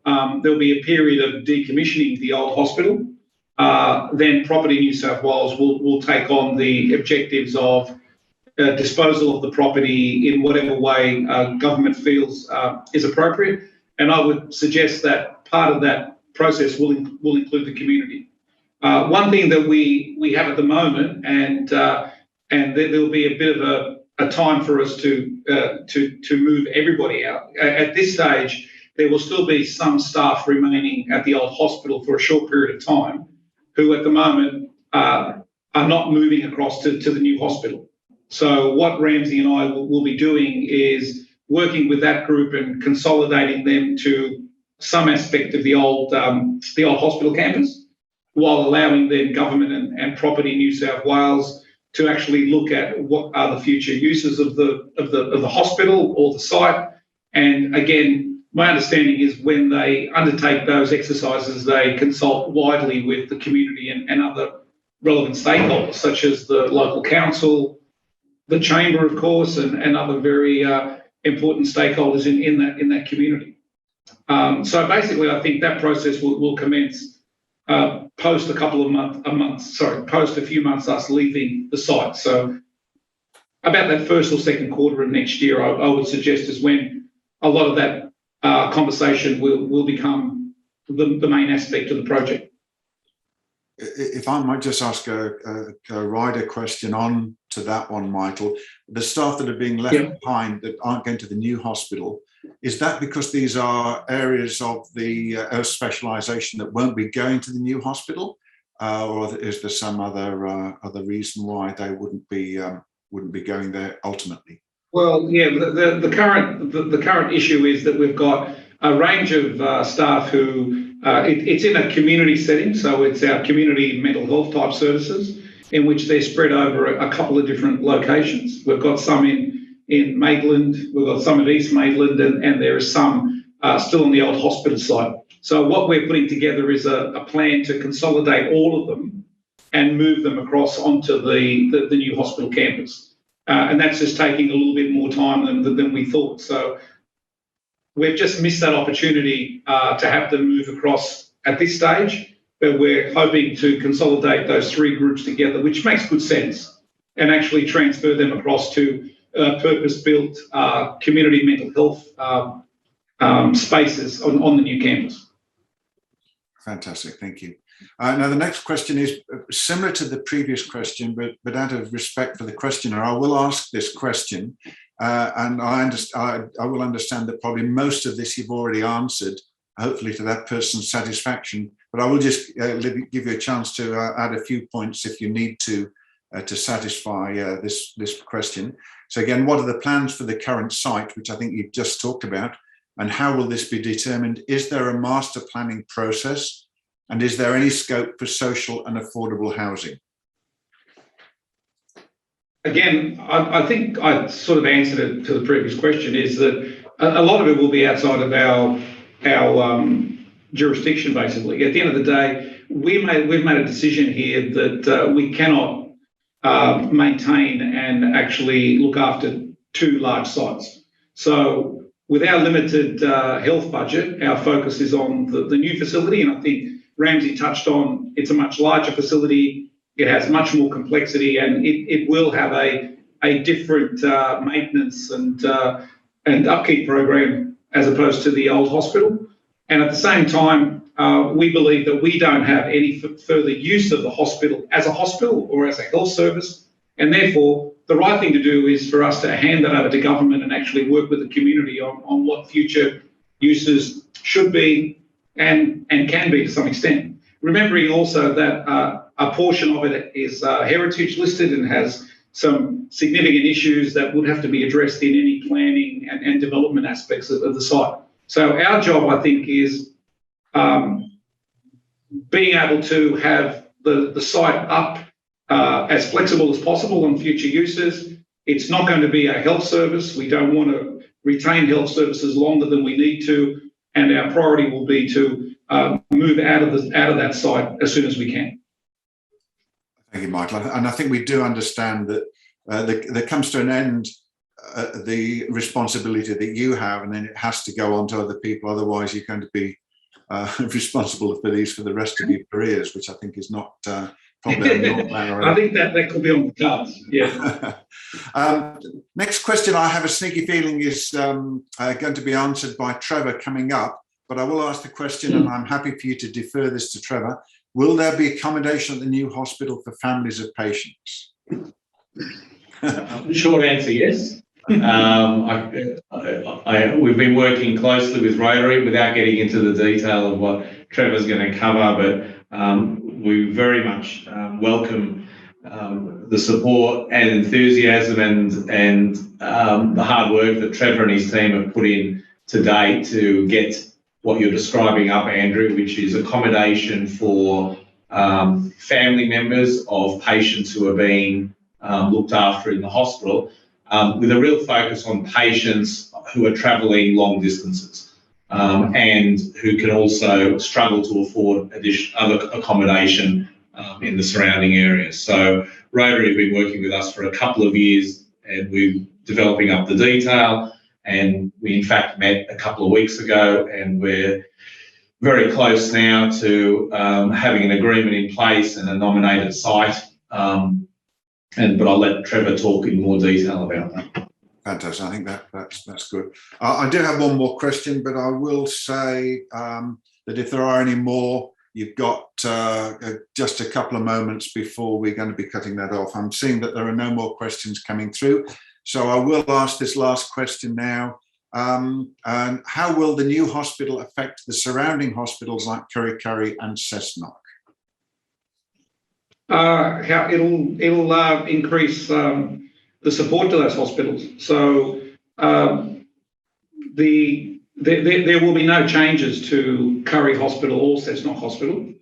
there'll be a period of decommissioning the old hospital. Then Property New South Wales will take on the objectives of disposal of the property in whatever way government feels is appropriate. And I would suggest that part of that process will include the community. One thing that we have at the moment, and there'll be a bit of a time for us to move everybody out. At this stage, there will still be some staff remaining at the old hospital for a short period of time, who at the moment are not moving across to the new hospital. So what Ramsey and I will be doing is working with that group and consolidating them to some aspect of the old hospital campus, while allowing then government and Property New South Wales to actually look at what are the future uses of the hospital or the site. And again, my understanding is when they undertake those exercises, they consult widely with the community and other relevant stakeholders, such as the local council, the chamber, of course, and other very important stakeholders in that community. So basically, I think that process will commence post a few months us leaving the site. So about that first or second quarter of next year, I would suggest is when a lot of that conversation will become the main aspect of the project. If I might just ask a rider question on to that one, Michael, the staff that are being left behind that aren't going to the new hospital, is that because these are areas of the specialisation that won't be going to the new hospital, or is there some other reason why they wouldn't be going there ultimately? Well, yeah, the current issue is that we've got a range of staff who it's in a community setting, so it's our community mental health type services, in which they're spread over a couple of different locations. We've got some in Maitland, we've got some at East Maitland, and there is some still on the old hospital site. So what we're putting together is a plan to consolidate all of them and move them across onto the new hospital campus. And that's just taking a little bit more time than we thought. So we've just missed that opportunity to have them move across at this stage, but we're hoping to consolidate those three groups together, which makes good sense, and actually transfer them across to purpose-built community mental health spaces on the new campus. Fantastic, thank you. Now, the next question is similar to the previous question, but out of respect for the questioner, I will ask this question, and I will understand that probably most of this you've already answered, hopefully to that person's satisfaction, but I will just give you a chance to add a few points if you need to satisfy this question. So again, what are the plans for the current site, which I think you've just talked about, and how will this be determined? Is there a master planning process? And is there any scope for social and affordable housing? Again, I think I sort of answered it to the previous question, is that a lot of it will be outside of our jurisdiction, basically. At the end of the day, we've made a decision here that we cannot maintain and actually look after two large sites. So with our limited health budget, our focus is on the new facility, and I think Ramsey touched on, it's a much larger facility, it has much more complexity, and it will have a different maintenance and upkeep program as opposed to the old hospital. And at the same time, we believe that we don't have any further use of the hospital as a hospital or as a health service, and therefore the right thing to do is for us to hand that over to government and actually work with the community on what future uses should be and can be to some extent. Remembering also that a portion of it is heritage listed and has some significant issues that would have to be addressed in any planning and development aspects of the site. So our job, I think, is being able to have the site up as flexible as possible on future uses. It's not going to be a health service. We don't want to retain health services longer than we need to, and our priority will be to move out of that site as soon as we can. Thank you, Michael. And I think we do understand that there comes to an end the responsibility that you have, and then it has to go on to other people. Otherwise, you're going to be responsible for these for the rest of your careers, which I think is not probably a normal manner. I think that could be on the cards. Yeah. Next question, I have a sneaky feeling is going to be answered by Trevor coming up, but I will ask the question, and I'm happy for you to defer this to Trevor. Will there be accommodation at the new hospital for families of patients? Short answer, yes. We've been working closely with Rotary without getting into the detail of what Trevor's going to cover, but we very much welcome the support and enthusiasm and the hard work that Trevor and his team have put in to date to get what you're describing up, Andrew, which is accommodation for family members of patients who are being looked after in the hospital, with a real focus on patients who are travelling long distances and who can also struggle to afford other accommodation in the surrounding areas. So Rotary have been working with us for a couple of years, and we're developing up the detail, and we in fact met a couple of weeks ago, and we're very close now to having an agreement in place and a nominated site. But I'll let Trevor talk in more detail about that. Fantastic. I think that's good. I do have one more question, but I will say that if there are any more, you've got just a couple of moments before we're going to be cutting that off. I'm seeing that there are no more questions coming through, so I will ask this last question now. And how will the new hospital affect the surrounding hospitals like Kurri Kurri and Cessnock? It'll increase the support to those hospitals. So there will be no changes to Kurri Hospital or Cessnock Hospital.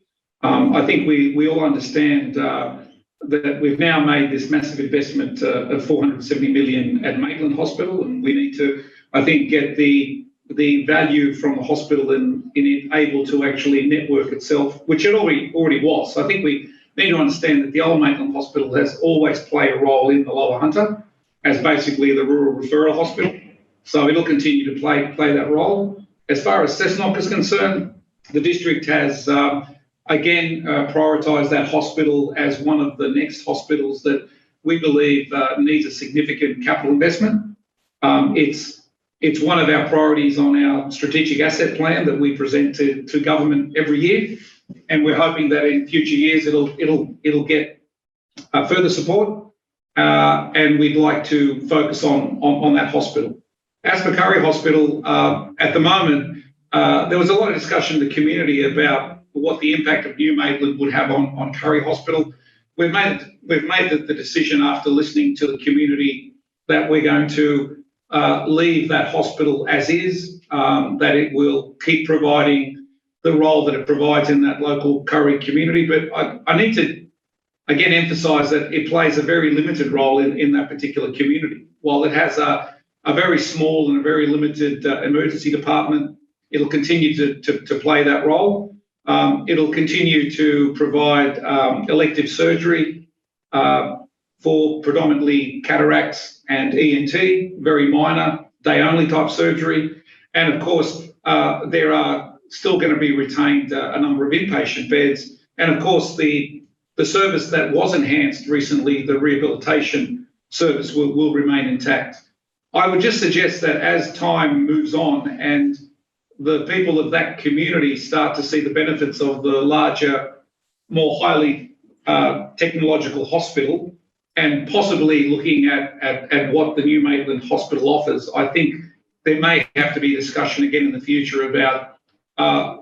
I think we all understand that we've now made this massive investment of 470 million at Maitland Hospital, and we need to, I think, get the value from the hospital in it able to actually network itself, which it already was. So I think we need to understand that the old Maitland Hospital has always played a role in the Lower Hunter as basically the rural referral hospital. So it'll continue to play that role. As far as Cessnock is concerned, the district has, again, prioritised that hospital as one of the next hospitals that we believe needs a significant capital investment. It's one of our priorities on our strategic asset plan that we present to government every year, and we're hoping that in future years it'll get further support, and we'd like to focus on that hospital. As for Kurri Hospital, at the moment, there was a lot of discussion in the community about what the impact of New Maitland would have on Kurri Hospital. We've made the decision after listening to the community that we're going to leave that hospital as is, that it will keep providing the role that it provides in that local Kurri community. But I need to, again, emphasise that it plays a very limited role in that particular community. While it has a very small and a very limited emergency department, it'll continue to play that role. It'll continue to provide elective surgery for predominantly cataracts and ENT, very minor, day-only type surgery. And of course, there are still going to be retained a number of inpatient beds. And of course, the service that was enhanced recently, the rehabilitation service, will remain intact. I would just suggest that as time moves on and the people of that community start to see the benefits of the larger, more highly technological hospital, and possibly looking at what the new Maitland Hospital offers, I think there may have to be discussion again in the future about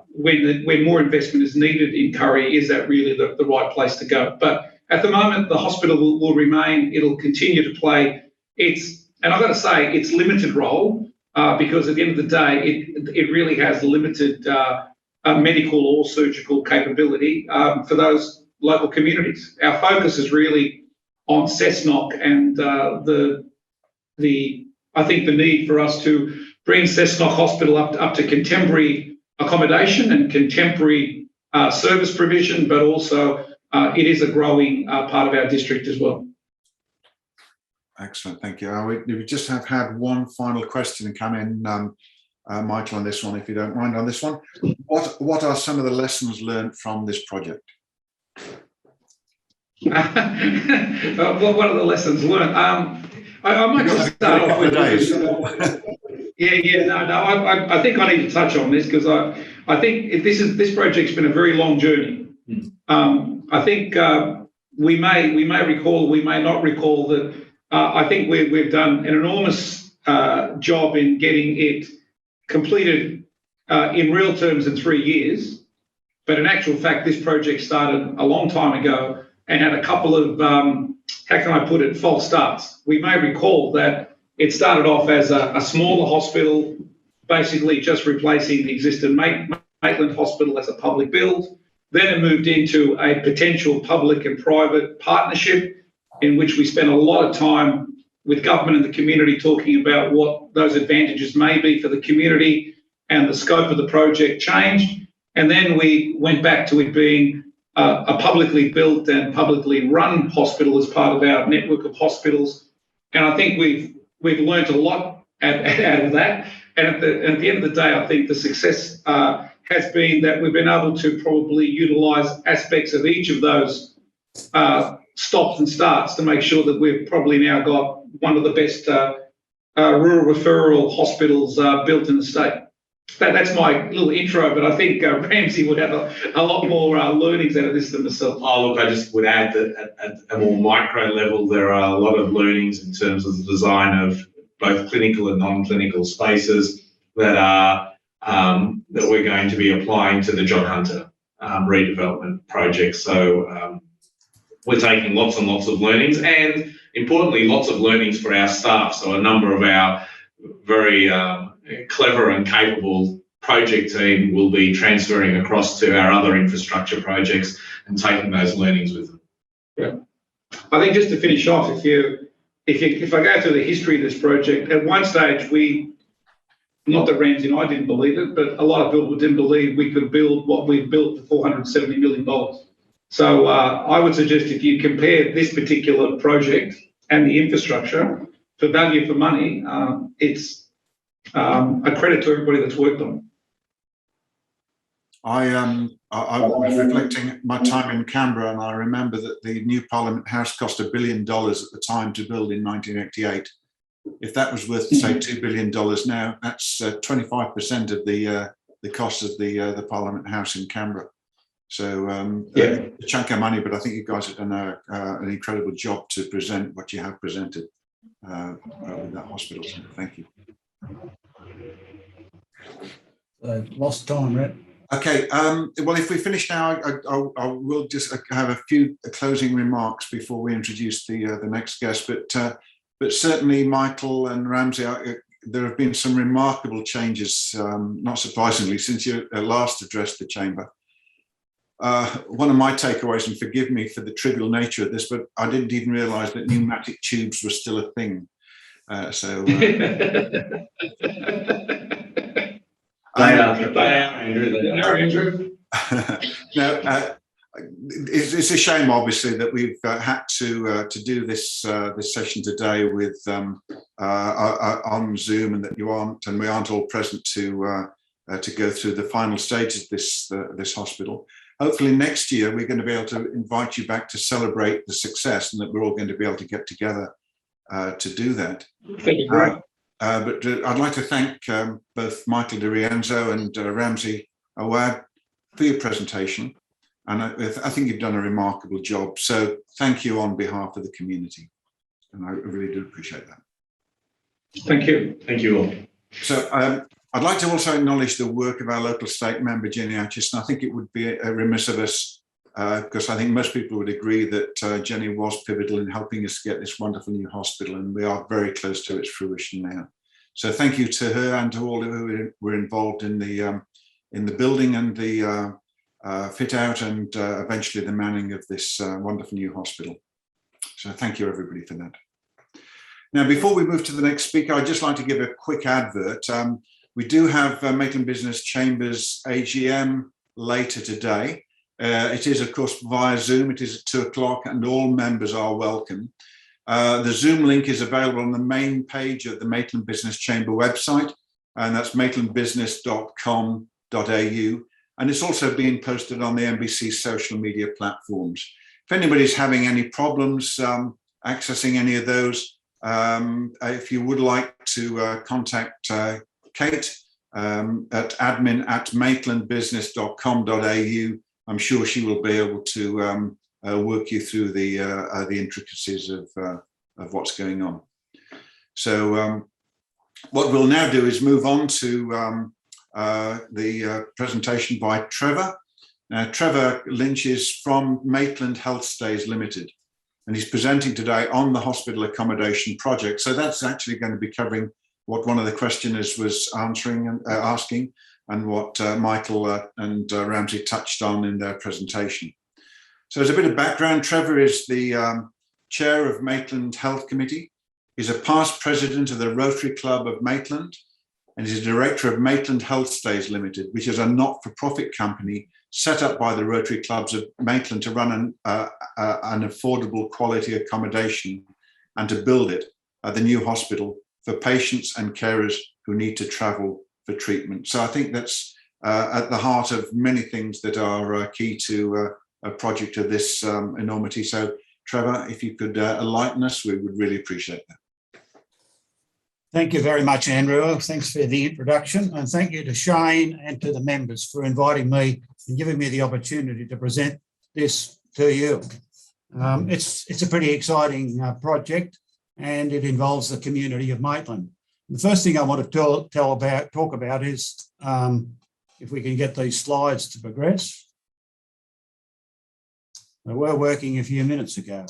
when more investment is needed in Kurri, is that really the right place to go? But at the moment, the hospital will remain. It'll continue to play and I've got to say, its limited role, because at the end of the day, it really has limited medical or surgical capability for those local communities. Our focus is really on Cessnock and I think the need for us to bring Cessnock Hospital up to contemporary accommodation and contemporary service provision, but also it is a growing part of our district as well. Excellent, thank you. We just have had one final question come in, Michael, on this one, if you don't mind on this one. What are some of the lessons learned from this project? What are the lessons learned? I might just start off with I think I need to touch on this because I think this project's been a very long journey. I think we may recall, we may not recall that I think we've done an enormous job in getting it completed in real terms in 3 years, but in actual fact, this project started a long time ago and had a couple of, how can I put it, false starts. We may recall that it started off as a smaller hospital, basically just replacing the existing Maitland Hospital as a public build. Then it moved into a potential public and private partnership in which we spent a lot of time with government and the community talking about what those advantages may be for the community, and the scope of the project changed. And then we went back to it being a publicly built and publicly run hospital as part of our network of hospitals. And I think we've learned a lot out of that. And at the end of the day, I think the success has been that we've been able to probably utilise aspects of each of those stops and starts to make sure that we've probably now got one of the best rural referral hospitals built in the state. That's my little intro, but I think Ramsey would have a lot more learnings out of this than myself. Oh, look, I just would add that at a more micro level, there are a lot of learnings in terms of the design of both clinical and non-clinical spaces that are that we're going to be applying to the John Hunter redevelopment project. So we're taking lots and lots of learnings, and importantly, lots of learnings for our staff. So a number of our very clever and capable project team will be transferring across to our other infrastructure projects and taking those learnings with them. Yeah, I think just to finish off, if I go through the history of this project, at one stage not that Ramsey and I didn't believe it, but a lot of people didn't believe we could build what we've built for $470 million. So I would suggest if you compare this particular project and the infrastructure for value for money, it's a credit to everybody that's worked on it. I was reflecting my time in Canberra, and I remember that the new Parliament House cost $1 billion at the time to build in 1988. If that was worth, say, $2 billion now, that's 25% of the cost of the Parliament House in Canberra. So a chunk of money, but I think you guys have done an incredible job to present what you have presented with that hospital. So thank you. Lost time, Rhett. Okay, well, if we finish now, I will just have a few closing remarks before we introduce the next guest. But certainly, Michael and Ramsey, there have been some remarkable changes, not surprisingly, since you last addressed the chamber. One of my takeaways, and forgive me for the trivial nature of this, but I didn't even realise that pneumatic tubes were still a thing. Andrew. Now, it's a shame, obviously, that we've had to do this session today with on Zoom, and that we aren't all present to go through the final stages of this hospital. Hopefully next year we're going to be able to invite you back to celebrate the success, and that we're all going to be able to get together to do that. Thank you, Greg. But I'd like to thank both Michael DiRienzo and Ramsey Awad for your presentation. And I think you've done a remarkable job. So thank you on behalf of the community. And I really do appreciate that. Thank you. Thank you all. So I'd like to also acknowledge the work of our local state member, Jenny Atchison. I think it would be a remiss of us, because I think most people would agree that Jenny was pivotal in helping us get this wonderful new hospital, and we are very close to its fruition now. So thank you to her and to all who were involved in the building and the fit out and eventually the manning of this wonderful new hospital. So thank you everybody for that. Now, before we move to the next speaker, I'd just like to give a quick advert. We do have Maitland Business Chamber's AGM later today. It is, of course, via Zoom. It is at 2 o'clock and all members are welcome. The Zoom link is available on the main page of the Maitland Business Chamber website, and that's maitlandbusiness.com.au. And it's also being posted on the MBC social media platforms. If anybody's having any problems accessing any of those, if you would like to contact Kate at admin@maitlandbusiness.com.au, I'm sure she will be able to work you through the intricacies of what's going on. So what we'll now do is move on to the presentation by Trevor. Trevor Lynch is from Maitland HealthStays Limited, and he's presenting today on the hospital accommodation project. So that's actually going to be covering what one of the questioners was asking, and what Michael and Ramsey touched on in their presentation. So as a bit of background, Trevor is the chair of Maitland Health Committee. He's a past president of the Rotary Club of Maitland, and he's a director of Maitland HealthStays Limited, which is a not-for-profit company set up by the Rotary Clubs of Maitland to run an affordable quality accommodation and to build it at the new hospital for patients and carers who need to travel for treatment. So I think that's at the heart of many things that are key to a project of this enormity. So Trevor, if you could enlighten us, we would really appreciate that. Thank you very much, Andrew. Thanks for the introduction, and thank you to Shane and to the members for inviting me and giving me the opportunity to present this to you. It's a pretty exciting project, and it involves the community of Maitland. The first thing I want to talk about is if we can get these slides to progress. They were working a few minutes ago.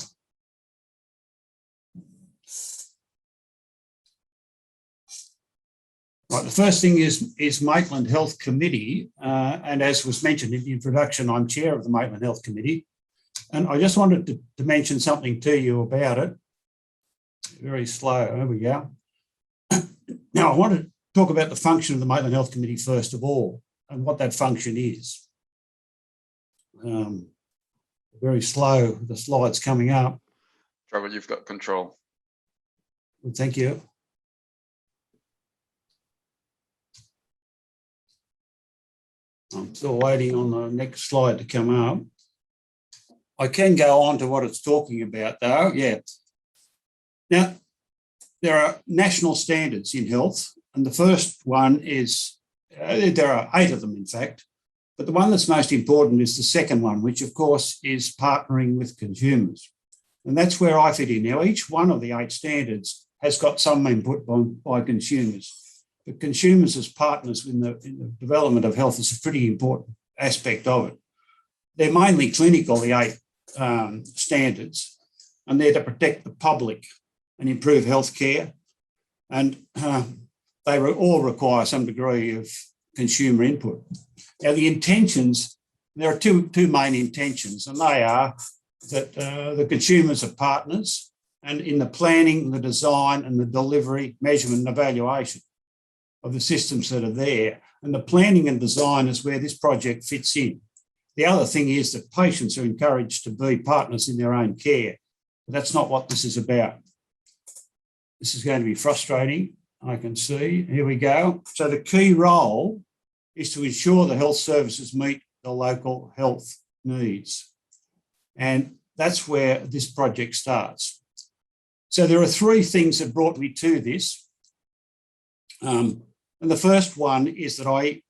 Right, the first thing is Maitland Health Committee, and as was mentioned in the introduction, I'm chair of the Maitland Health Committee, and I just wanted to mention something to you about it. Very slow, there we go. Now, I want to talk about the function of the Maitland Health Committee first of all, and what that function is. Very slow, the slides coming up. Trevor, you've got control. Well, thank you. I'm still waiting on the next slide to come up. I can go on to what it's talking about though, yeah. Now, there are national standards in health, and the first one is, there are 8 of them in fact, but the one that's most important is the second one, which of course is partnering with consumers. And that's where I fit in. Now, each one of the 8 standards has got some input by consumers. But consumers as partners in the development of health is a pretty important aspect of it. They're mainly clinical, the 8 standards, and they're to protect the public and improve healthcare. And they all require some degree of consumer input. Now, the intentions, there are two main intentions, and they are that the consumers are partners, and in the planning, the design, and the delivery, measurement, and evaluation of the systems that are there. And the planning and design is where this project fits in. The other thing is that patients are encouraged to be partners in their own care. But that's not what this is about. This is going to be frustrating, I can see. Here we go. So the key role is to ensure the health services meet the local health needs. And that's where this project starts. So there are 3 things that brought me to this. And the first one is that I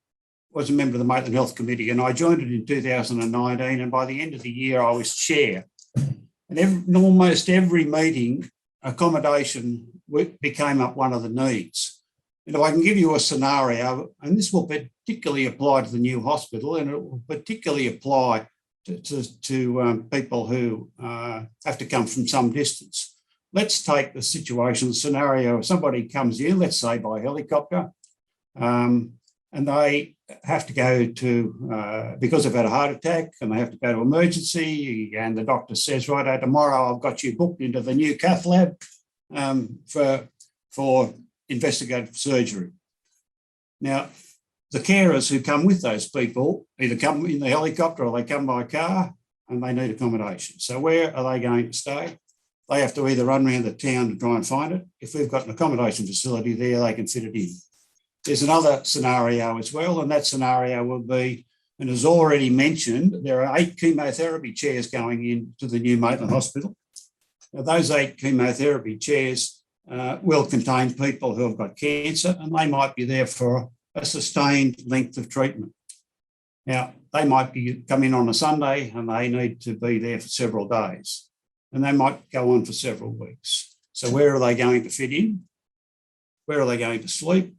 was a member of the Maitland Health Committee, and I joined it in 2019, and by the end of the year I was chair. And almost every meeting, accommodation became up one of the needs. And if I can give you a scenario, and this will particularly apply to the new hospital, and it will particularly apply to people who have to come from some distance. Let's take the situation, scenario, somebody comes in, let's say by helicopter, and they have to go to, because they've had a heart attack, and they have to go to emergency, and the doctor says, right, tomorrow I've got you booked into the new cath lab for investigative surgery. Now, the carers who come with those people either come in the helicopter or they come by car and they need accommodation. So where are they going to stay? They have to either run around the town to try and find it. If we've got an accommodation facility there, they can fit it in. There's another scenario as well, and that scenario will be, and as already mentioned, there are 8 chemotherapy chairs going into the new Maitland Hospital. Now, those 8 chemotherapy chairs will contain people who have got cancer, and they might be there for a sustained length of treatment. Now, they might come in on a Sunday and they need to be there for several days, and they might go on for several weeks. So where are they going to fit in? Where are they going to sleep?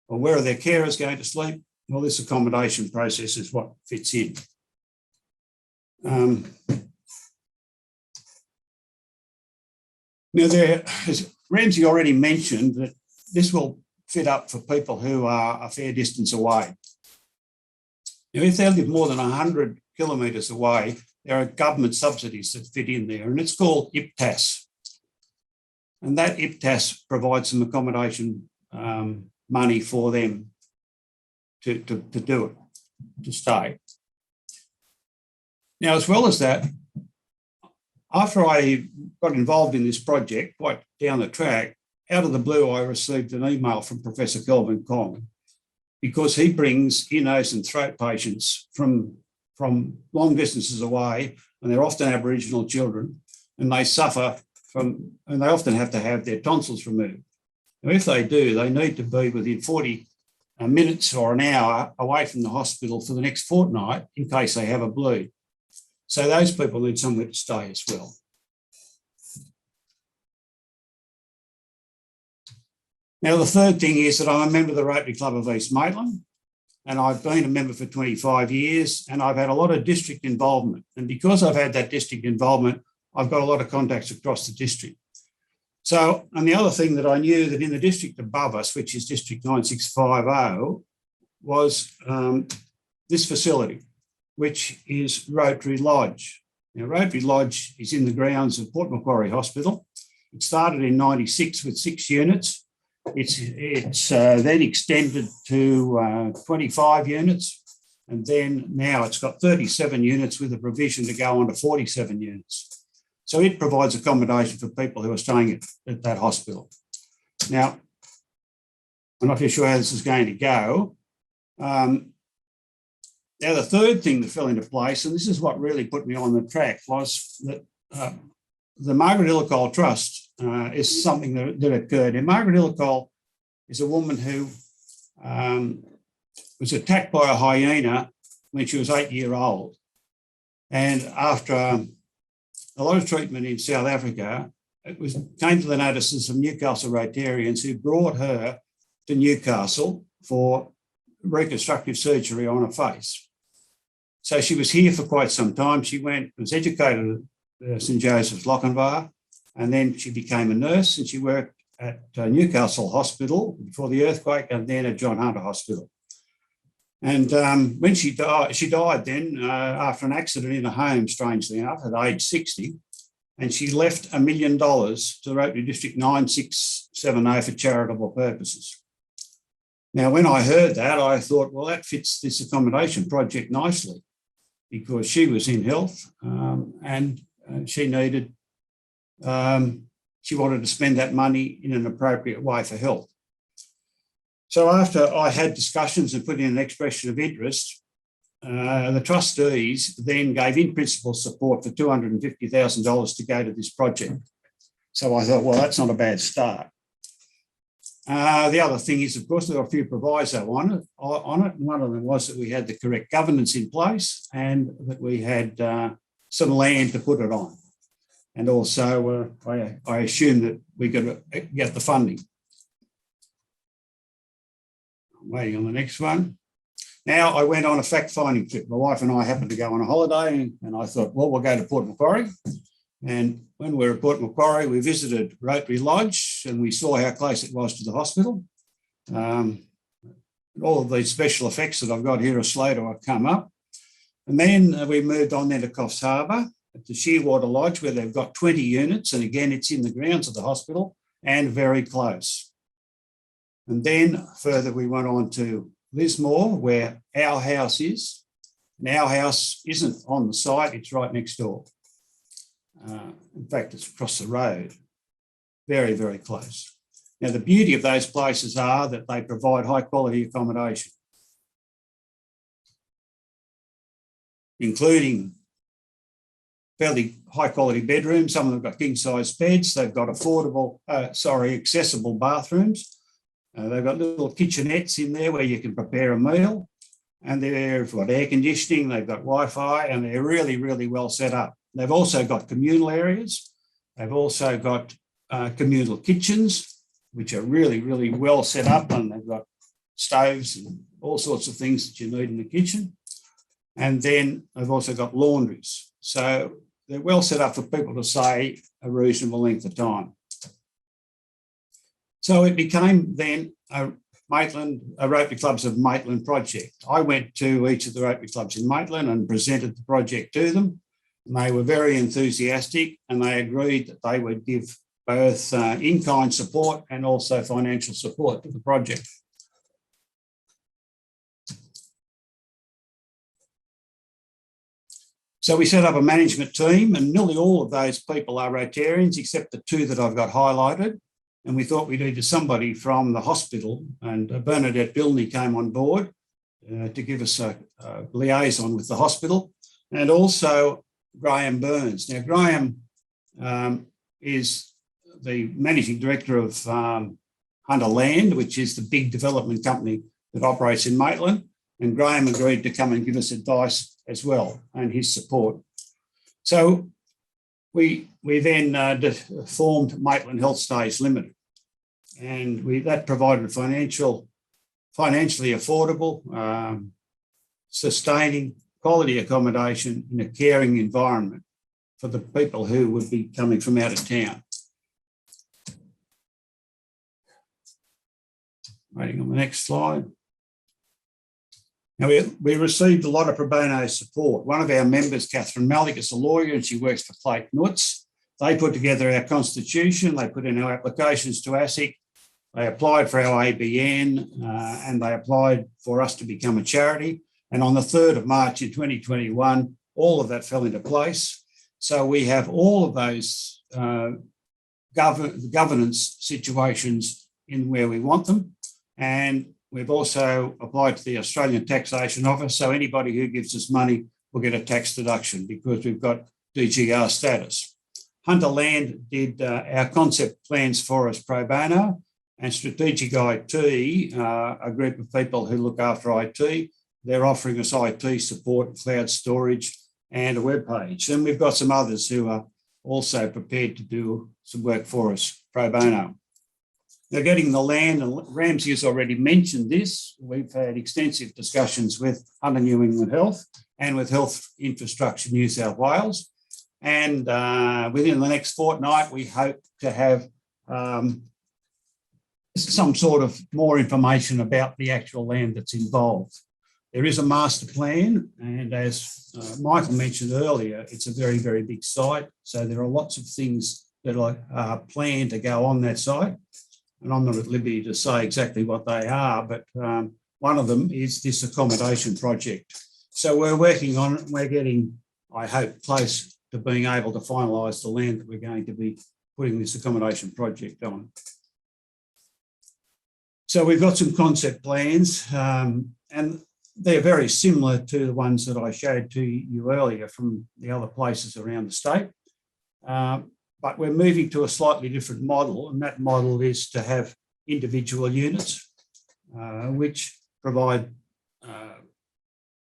Or where are their carers going to sleep? Well, this accommodation process is what fits in. Now, as Ramsey already mentioned, that this will fit up for people who are a fair distance away. Now, if they live more than 100 kilometres away, there are government subsidies that fit in there, and it's called IPTAS. And that IPTAS provides some accommodation money for them to do it, to stay. Now, as well as that, after I got involved in this project, quite down the track, out of the blue, I received an email from Professor Kelvin Kong, because he brings ear, nose and throat patients from long distances away, and they're often Aboriginal children, and they suffer from, and they often have to have their tonsils removed. Now, if they do, they need to be within 40 minutes or an hour away from the hospital for the next fortnight in case they have a bleed. So those people need somewhere to stay as well. Now, the third thing is that I'm a member of the Rotary Club of East Maitland, and I've been a member for 25 years, and I've had a lot of district involvement. And because I've had that district involvement, I've got a lot of contacts across the district. So, and the other thing that I knew that in the district above us, which is District 9650, was this facility, which is Rotary Lodge. Now, Rotary Lodge is in the grounds of Port Macquarie Hospital. It started in 96 with 6 units. It's then extended to 25 units, and then now it's got 37 units with a provision to go on to 47 units. So it provides accommodation for people who are staying at that hospital. Now, I'm not too sure how this is going to go. Now, the third thing that fell into place, and this is what really put me on the track, was that the Margaret Illicole Trust is something that occurred. And Margaret Illicole is a woman who was attacked by a hyena when she was 8 years old. And after a lot of treatment in South Africa, it came to the notices of Newcastle Rotarians who brought her to Newcastle for reconstructive surgery on her face. So she was here for quite some time. She was educated at St Joseph's Lochinvar, and then she became a nurse, and she worked at Newcastle Hospital before the earthquake, and then at John Hunter Hospital. And when she died then after an accident in a home, strangely enough, at age 60, and she left $1 million to Rotary District 9670 for charitable purposes. Now, when I heard that, I thought, well, that fits this accommodation project nicely, because she was in health and she needed, she wanted to spend that money in an appropriate way for health. So after I had discussions and put in an expression of interest, the trustees then gave in principle support for $250,000 to go to this project. So I thought, well, that's not a bad start. The other thing is, of course, there were a few provisos on it. And one of them was that we had the correct governance in place and that we had some land to put it on. And also, I assumed that we could get the funding. I'm waiting on the next one. Now, I went on a fact-finding trip. My wife and I happened to go on a holiday, and I thought, well, we'll go to Port Macquarie. And when we were at Port Macquarie, we visited Rotary Lodge, and we saw how close it was to the hospital. All of these special effects that I've got here are slow to come up. And then we moved on then to Coffs Harbour at the Shearwater Lodge, where they've got 20 units. And again, it's in the grounds of the hospital and very close. And then further, we went on to Lismore, where our house is. And our house isn't on the site, it's right next door. In fact, it's across the road. Very, very close. Now, the beauty of those places are that they provide high quality accommodation, including fairly high quality bedrooms. Some of them have got king size beds. They've got accessible bathrooms. They've got little kitchenettes in there where you can prepare a meal. And they've got air conditioning, they've got Wi-Fi, and they're really, really well set up. They've also got communal areas. They've also got communal kitchens, which are really, really well set up, and they've got stoves and all sorts of things that you need in the kitchen. And then they've also got laundries. So they're well set up for people to stay a reasonable length of time. So it became then a Rotary Clubs of Maitland project. I went to each of the Rotary Clubs in Maitland and presented the project to them. And they were very enthusiastic, and they agreed that they would give both in-kind support and also financial support to the project. So we set up a management team, and nearly all of those people are Rotarians, except the two that I've got highlighted. And we thought we needed somebody from the hospital, and Bernadette Bilney came on board to give us a liaison with the hospital, and also Graham Burns. Now, Graham is the managing director of Hunter Land, which is the big development company that operates in Maitland, and Graham agreed to come and give us advice as well and his support. So we then formed Maitland HealthStays Limited, and that provided financially affordable, sustaining quality accommodation in a caring environment for the people who would be coming from out of town. Waiting on the next slide. Now, we received a lot of pro bono support. One of our members, Catherine Malik, is a lawyer, and she works for Clayton Woods. They put together our constitution, they put in our applications to ASIC, they applied for our ABN, and they applied for us to become a charity. And on the 3rd of March in 2021, all of that fell into place. So we have all of those governance situations in where we want them. And we've also applied to the Australian Taxation Office, so anybody who gives us money will get a tax deduction because we've got DGR status. Hunter Land did our concept plans for us pro bono, and Strategic IT, a group of people who look after IT, they're offering us IT support, cloud storage, and a web page. And we've got some others who are also prepared to do some work for us pro bono. Now, getting the land, and Ramsey has already mentioned this, we've had extensive discussions with Hunter New England Health and with Health Infrastructure New South Wales. And within the next fortnight, we hope to have some sort of more information about the actual land that's involved. There is a master plan, and as Michael mentioned earlier, it's a very, very big site. So there are lots of things that are planned to go on that site. And I'm not at liberty to say exactly what they are, but one of them is this accommodation project. So we're working on it. We're getting, I hope, close to being able to finalise the land that we're going to be putting this accommodation project on. So we've got some concept plans, and they're very similar to the ones that I showed to you earlier from the other places around the state. But we're moving to a slightly different model, and that model is to have individual units which provide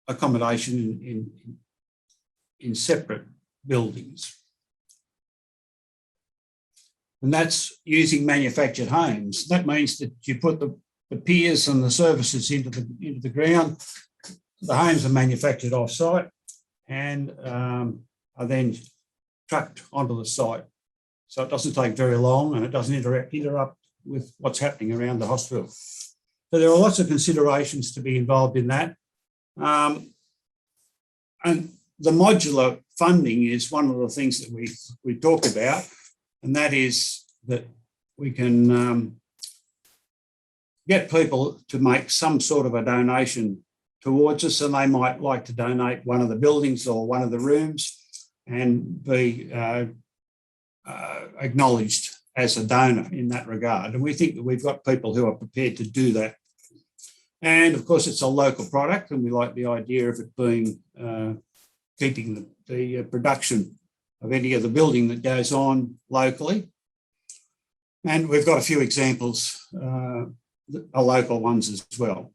accommodation in separate buildings. And that's using manufactured homes. That means that you put the piers and the services into the ground. The homes are manufactured off-site and are then trucked onto the site. So it doesn't take very long, and it doesn't interrupt with what's happening around the hospital. So there are lots of considerations to be involved in that. And the modular funding is one of the things that we talk about, and that is that we can get people to make some sort of a donation towards us, and they might like to donate one of the buildings or one of the rooms and be acknowledged as a donor in that regard. And we think that we've got people who are prepared to do that. And of course, it's a local product, and we like the idea of it being keeping the production of any of the building that goes on locally. And we've got a few examples, are local ones as well.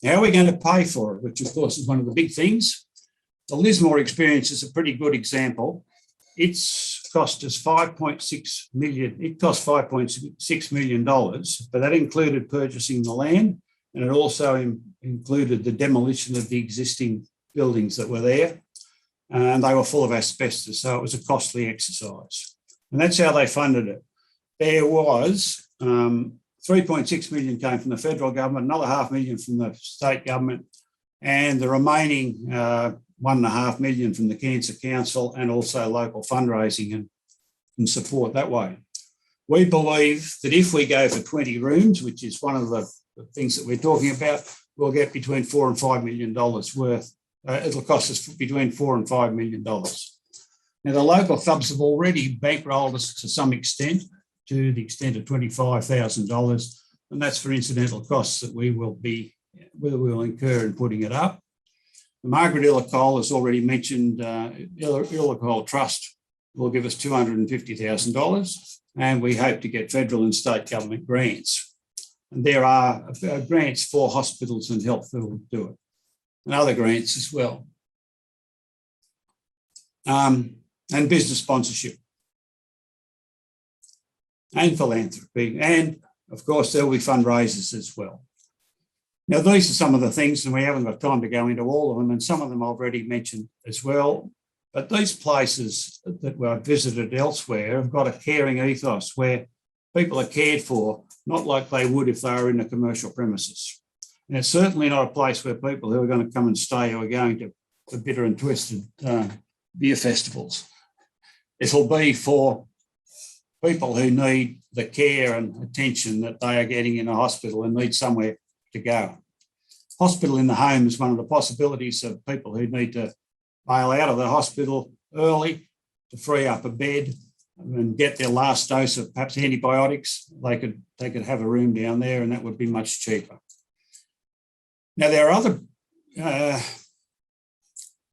How are we going to pay for it, which of course is one of the big things? The Lismore experience is a pretty good example. It's cost us $5.6 million. It cost $5.6 million, but that included purchasing the land, and it also included the demolition of the existing buildings that were there, and they were full of asbestos, so it was a costly exercise. And that's how they funded it. There was 3.6 million came from the federal government, another $500,000 million from the state government, and the remaining $1.5 million from the Cancer Council, and also local fundraising and support that way. We believe that if we go for 20 rooms, which is one of the things that we're talking about, we'll get between $4 and $5 million worth. It'll cost us between $4 and $5 million. Now, the local clubs have already bankrolled us to some extent, to the extent of $25,000, and that's for incidental costs that we will incur in putting it up. The Margaret Illicole has already mentioned Illicole Trust will give us $250,000, and we hope to get federal and state government grants. And there are grants for hospitals and health that will do it, and other grants as well. And business sponsorship and philanthropy. And of course, there will be fundraisers as well. Now, these are some of the things, and we haven't got time to go into all of them, and some of them I've already mentioned as well. But these places that were visited elsewhere have got a caring ethos where people are cared for, not like they would if they were in a commercial premises. And it's certainly not a place where people who are going to come and stay who are going to the bitter and twisted beer festivals. It'll be for people who need the care and attention that they are getting in a hospital and need somewhere to go. Hospital in the home is one of the possibilities of people who need to bail out of the hospital early to free up a bed and get their last dose of perhaps antibiotics. They could have a room down there, and that would be much cheaper. Now, there are other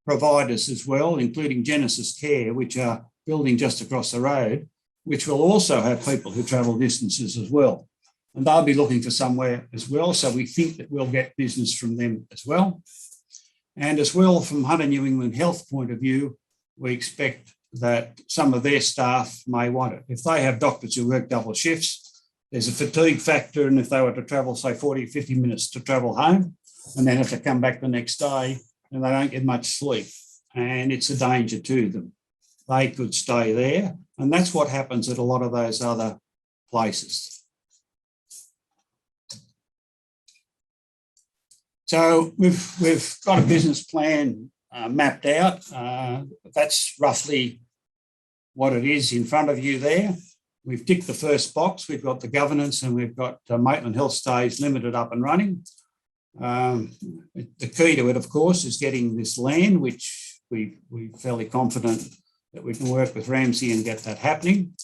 providers as well, including Genesis Care, which are building just across the road, which will also have people who travel distances as well. And they'll be looking for somewhere as well. So we think that we'll get business from them as well. And as well, from Hunter New England Health point of view, we expect that some of their staff may want it. If they have doctors who work double shifts, there's a fatigue factor. And if they were to travel, say, 40, 50 minutes to travel home, and then have to come back the next day, and they don't get much sleep, and it's a danger to them. They could stay there. And that's what happens at a lot of those other places. So we've got a business plan mapped out. That's roughly what it is in front of you there. We've ticked the first box. We've got the governance, and we've got Maitland HealthStays Limited up and running. The key to it, of course, is getting this land, which we're fairly confident that we can work with Ramsey and get that happening.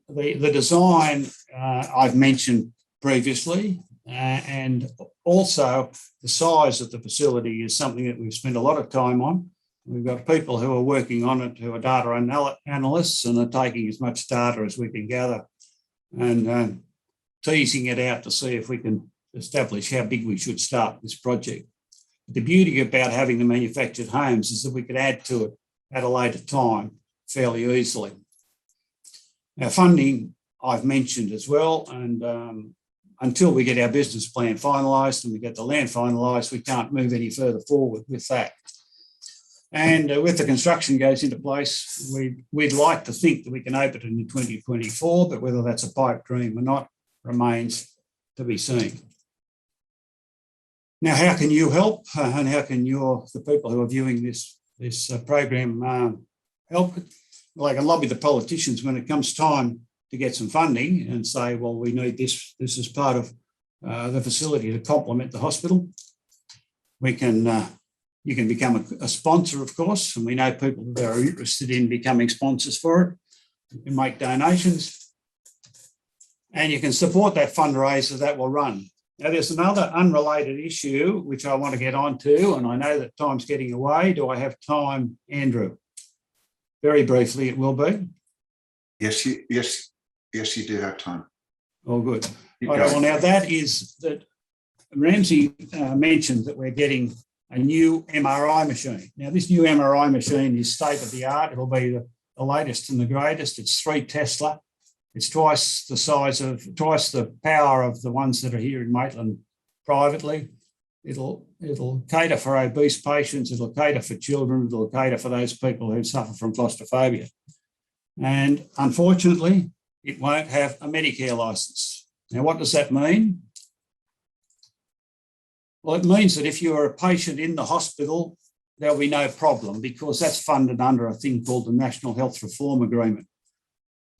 The design I've mentioned previously, and also the size of the facility is something that we've spent a lot of time on. We've got people who are working on it who are data analysts and are taking as much data as we can gather and teasing it out to see if we can establish how big we should start this project. The beauty about having the manufactured homes is that we could add to it at a later time fairly easily. Now, funding I've mentioned as well, and until we get our business plan finalised and we get the land finalised, we can't move any further forward with that. And with the construction goes into place, we'd like to think that we can open it in 2024, but whether that's a pipe dream or not remains to be seen. Now, how can you help, and how can the people who are viewing this program help? Well, I can lobby the politicians when it comes time to get some funding and say, well, we need this as part of the facility to complement the hospital. We can, you can become a sponsor, of course, and we know people that are interested in becoming sponsors for it. You can make donations and you can support that fundraiser that will run. Now, there's another unrelated issue which I want to get onto, and I know that time's getting away. Do I have time, Andrew? Very briefly, it will be. Yes, you do have time. All good. Right, well, now that is that Ramsey mentioned that we're getting a new MRI machine. Now, this new MRI machine is state of the art. It'll be the latest and the greatest. It's 3 Tesla. It's twice the power of the ones that are here in Maitland privately. It'll cater for obese patients. It'll cater for children. It'll cater for those people who suffer from claustrophobia. And unfortunately, it won't have a Medicare licence. Now, what does that mean? Well, it means that if you're a patient in the hospital, there'll be no problem because that's funded under a thing called the National Health Reform Agreement.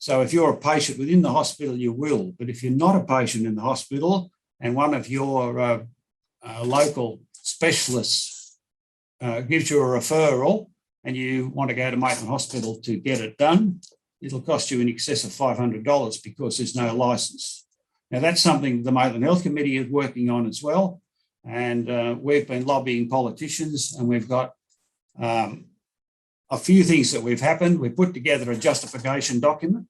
So if you're a patient within the hospital, you will. But if you're not a patient in the hospital and one of your local specialists gives you a referral and you want to go to Maitland Hospital to get it done, it'll cost you in excess of $500 because there's no licence. Now, that's something the Maitland Health Committee is working on as well. And we've been lobbying politicians, and we've got a few things that we've happened. We've put together a justification document,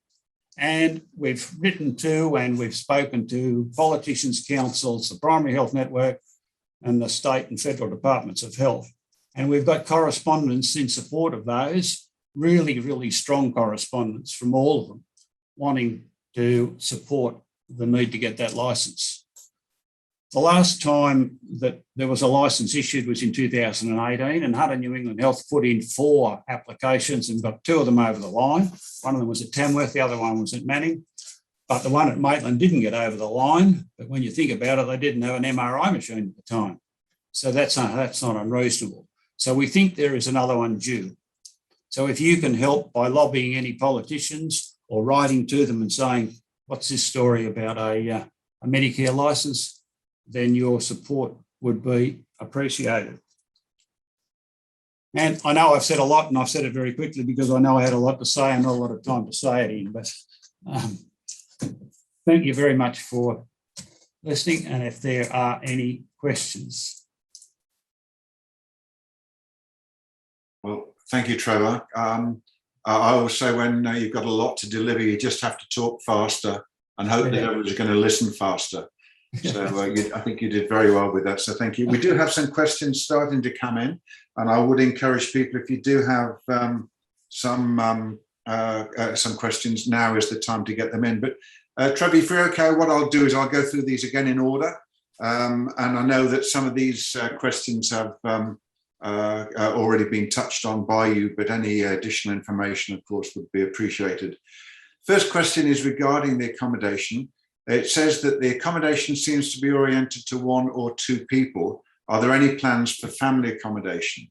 and we've written to and we've spoken to politicians' councils, the Primary Health Network, and the state and federal departments of health. And we've got correspondence in support of those, really, really strong correspondence from all of them, wanting to support the need to get that licence. The last time that there was a licence issued was in 2018, and Hunter New England Health put in 4 applications and got 2 of them over the line. One of them was at Tamworth, the other one was at Manning. But the one at Maitland didn't get over the line. But when you think about it, they didn't have an MRI machine at the time. So that's not unreasonable. So we think there is another one due. So if you can help by lobbying any politicians or writing to them and saying, what's this story about a Medicare licence, then your support would be appreciated. And I know I've said a lot, and I've said it very quickly because I know I had a lot to say and not a lot of time to say it in, but thank you very much for listening, and if there are any questions. Well, thank you, Trevor. I always say when you've got a lot to deliver, you just have to talk faster and hope that everyone's going to listen faster. So I think you did very well with that. So thank you. We do have some questions starting to come in, and I would encourage people, if you do have some questions, now is the time to get them in. But Trevor, if you're okay, what I'll do is I'll go through these again in order. And I know that some of these questions have already been touched on by you, but any additional information, of course, would be appreciated. First question is regarding the accommodation. It says that the accommodation seems to be oriented to 1 or 2 people. Are there any plans for family accommodation?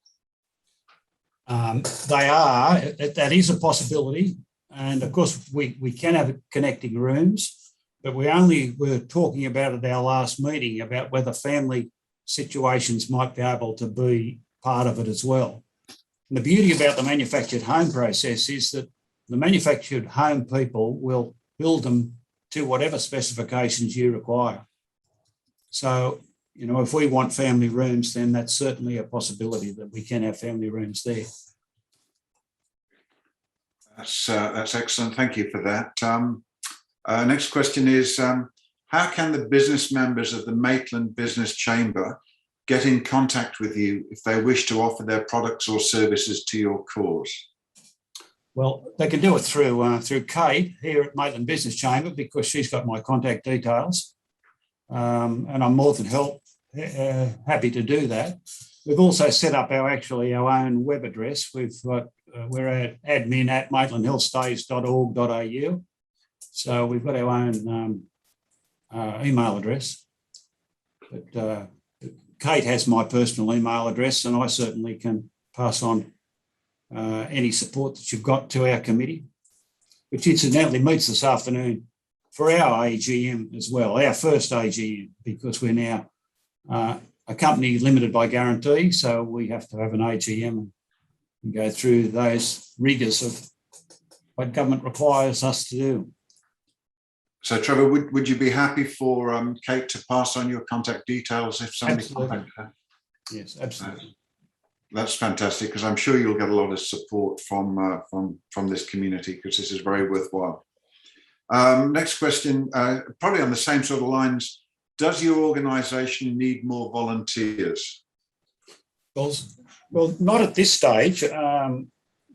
They are. That is a possibility. And of course, we can have connecting rooms, but we were talking about at our last meeting about whether family situations might be able to be part of it as well. And the beauty about the manufactured home process is that the manufactured home people will build them to whatever specifications you require. So, if we want family rooms, then that's certainly a possibility that we can have family rooms there. That's excellent. Thank you for that. Next question is, how can the business members of the Maitland Business Chamber get in contact with you if they wish to offer their products or services to your cause? Well, they can do it through Kate here at Maitland Business Chamber because she's got my contact details, and I'm more than happy to do that. We've also set up our own web address. We're at admin@maitlandhealthstays.org.au, so we've got our own email address. But Kate has my personal email address, and I certainly can pass on any support that you've got to our committee, which incidentally meets this afternoon for our AGM as well, our first AGM, because we're now a company limited by guarantee, so we have to have an AGM and go through those rigours of what government requires us to do. So, Trevor, would you be happy for Kate to pass on your contact details if somebody Absolutely. contacted her? Yes, absolutely. That's fantastic, because I'm sure you'll get a lot of support from this community, because this is very worthwhile. Next question, probably on the same sort of lines. Does your organisation need more volunteers? Well, not at this stage.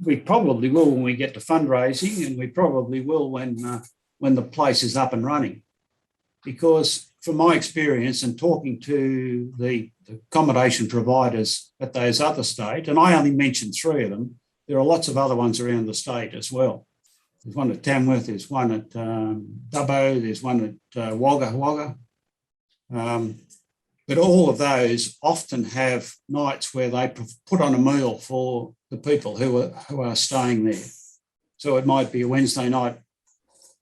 We probably will when we get to fundraising, and we probably will when the place is up and running. Because from my experience and talking to the accommodation providers at those other states, and I only mentioned 3 of them, there are lots of other ones around the state as well. There's one at Tamworth, there's one at Dubbo, there's one at Wagga. But all of those often have nights where they put on a meal for the people who are staying there. So it might be a Wednesday night,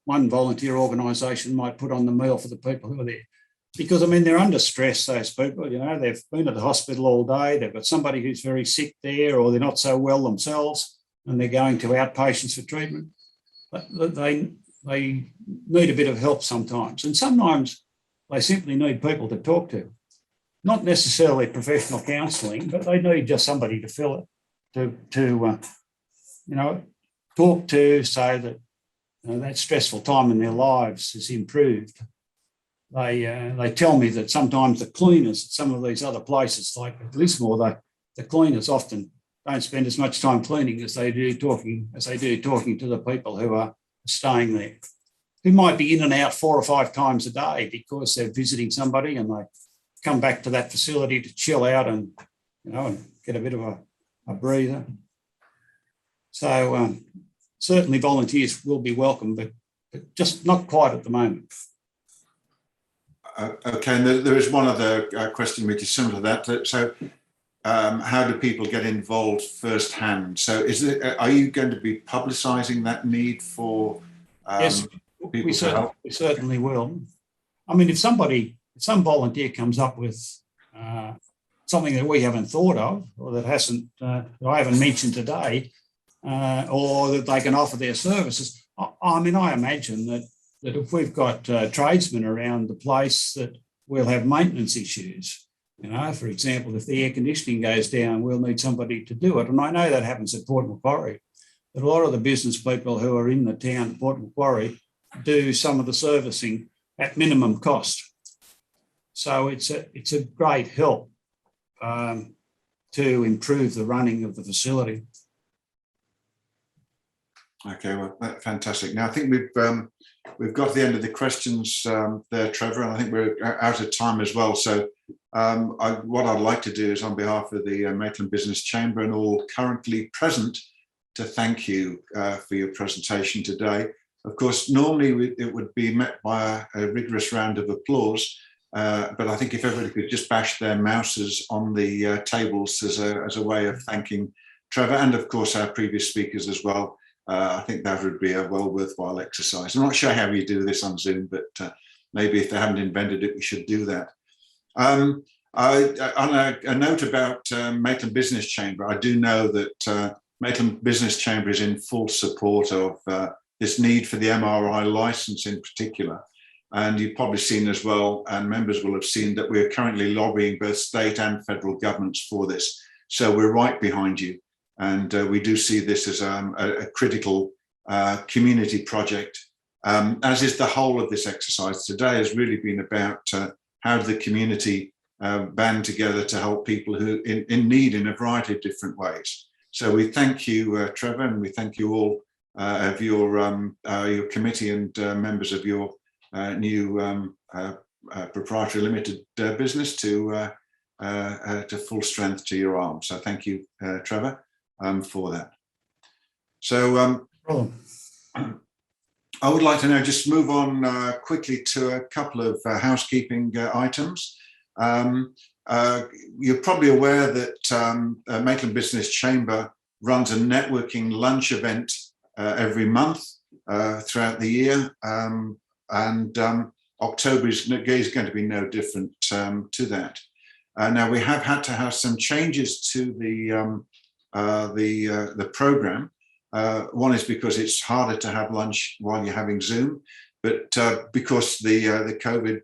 one volunteer organisation might put on the meal for the people who are there. Because, I mean, they're under stress, those people, you know, they've been at the hospital all day, they've got somebody who's very sick there, or they're not so well themselves, and they're going to outpatients for treatment. But they need a bit of help sometimes. And sometimes they simply need people to talk to. Not necessarily professional counselling, but they need just somebody to fill it, you know, talk to, so that that stressful time in their lives is improved. They tell me that sometimes the cleaners at some of these other places, like at Lismore, the cleaners often don't spend as much time cleaning as they do talking to the people who are staying there, who might be in and out 4 or 5 times a day because they're visiting somebody and they come back to that facility to chill out and, you know, and get a bit of a breather. So certainly volunteers will be welcome, but just not quite at the moment. Okay, and there is one other question which is similar to that. So how do people get involved firsthand? So are you going to be publicising that need for yes, people to help? We certainly will. I mean, if some volunteer comes up with something that we haven't thought of, or that I haven't mentioned today, or that they can offer their services, I mean, I imagine that if we've got tradesmen around the place, that we'll have maintenance issues. You know, for example, if the air conditioning goes down, we'll need somebody to do it. And I know that happens at Port Macquarie. But a lot of the business people who are in the town, Port Macquarie, do some of the servicing at minimum cost. So it's a great help to improve the running of the facility. Okay, well, that's fantastic. Now I think we've got to the end of the questions there, Trevor, and I think we're out of time as well. So what I'd like to do is, on behalf of the Maitland Business Chamber and all currently present, to thank you for your presentation today. Of course, normally it would be met by a rigorous round of applause, but I think if everybody could just bash their mouses on the tables as a way of thanking Trevor, and of course our previous speakers as well. I think that would be a well worthwhile exercise. I'm not sure how you do this on Zoom, but maybe if they haven't invented it, we should do that. On a note about Maitland Business Chamber, I do know that Maitland Business Chamber is in full support of this need for the MRI licence in particular. And you've probably seen as well, and members will have seen, that we're currently lobbying both state and federal governments for this. So we're right behind you. And we do see this as a critical community project, as is the whole of this exercise. Today has really been about how the community band together to help people who in need in a variety of different ways. So we thank you, Trevor, and we thank you all of your committee and members of your new proprietary limited business to full strength to your arm. So thank you, Trevor. For that. So I would like to now just move on quickly to a couple of housekeeping items. You're probably aware that Maitland Business Chamber runs a networking lunch event every month throughout the year. and October is going to be no different to that. Now we have had to have some changes to the program. One is because it's harder to have lunch while you're having Zoom, but because the COVID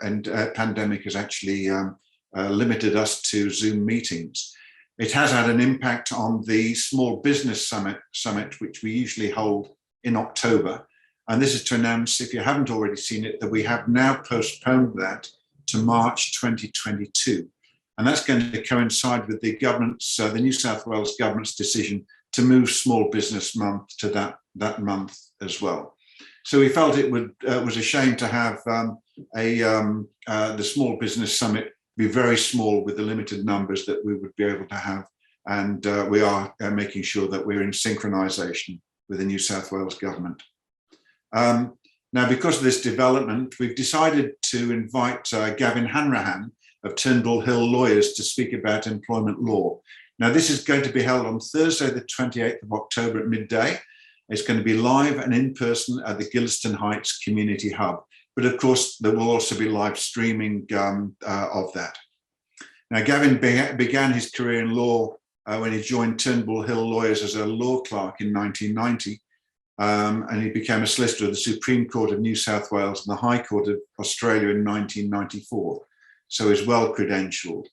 and pandemic has actually limited us to Zoom meetings. It has had an impact on the Small Business Summit, which we usually hold in October. And this is to announce, if you haven't already seen it, that we have now postponed that to March 2022. And that's going to coincide with the government's, the New South Wales government's decision to move Small Business Month to that month as well. So we felt it was a shame to have the Small Business Summit be very small with the limited numbers that we would be able to have. And we are making sure that we're in synchronisation with the New South Wales government. Now, because of this development, we've decided to invite Gavin Hanrahan of Turnbull Hill Lawyers to speak about employment law. Now, this is going to be held on Thursday, the 28th of October at midday. It's going to be live and in person at the Gilliston Heights Community Hub. But of course, there will also be live streaming of that. Now, Gavin began his career in law when he joined Turnbull Hill Lawyers as a law clerk in 1990. And he became a solicitor of the Supreme Court of New South Wales and the High Court of Australia in 1994. So he's well credentialed.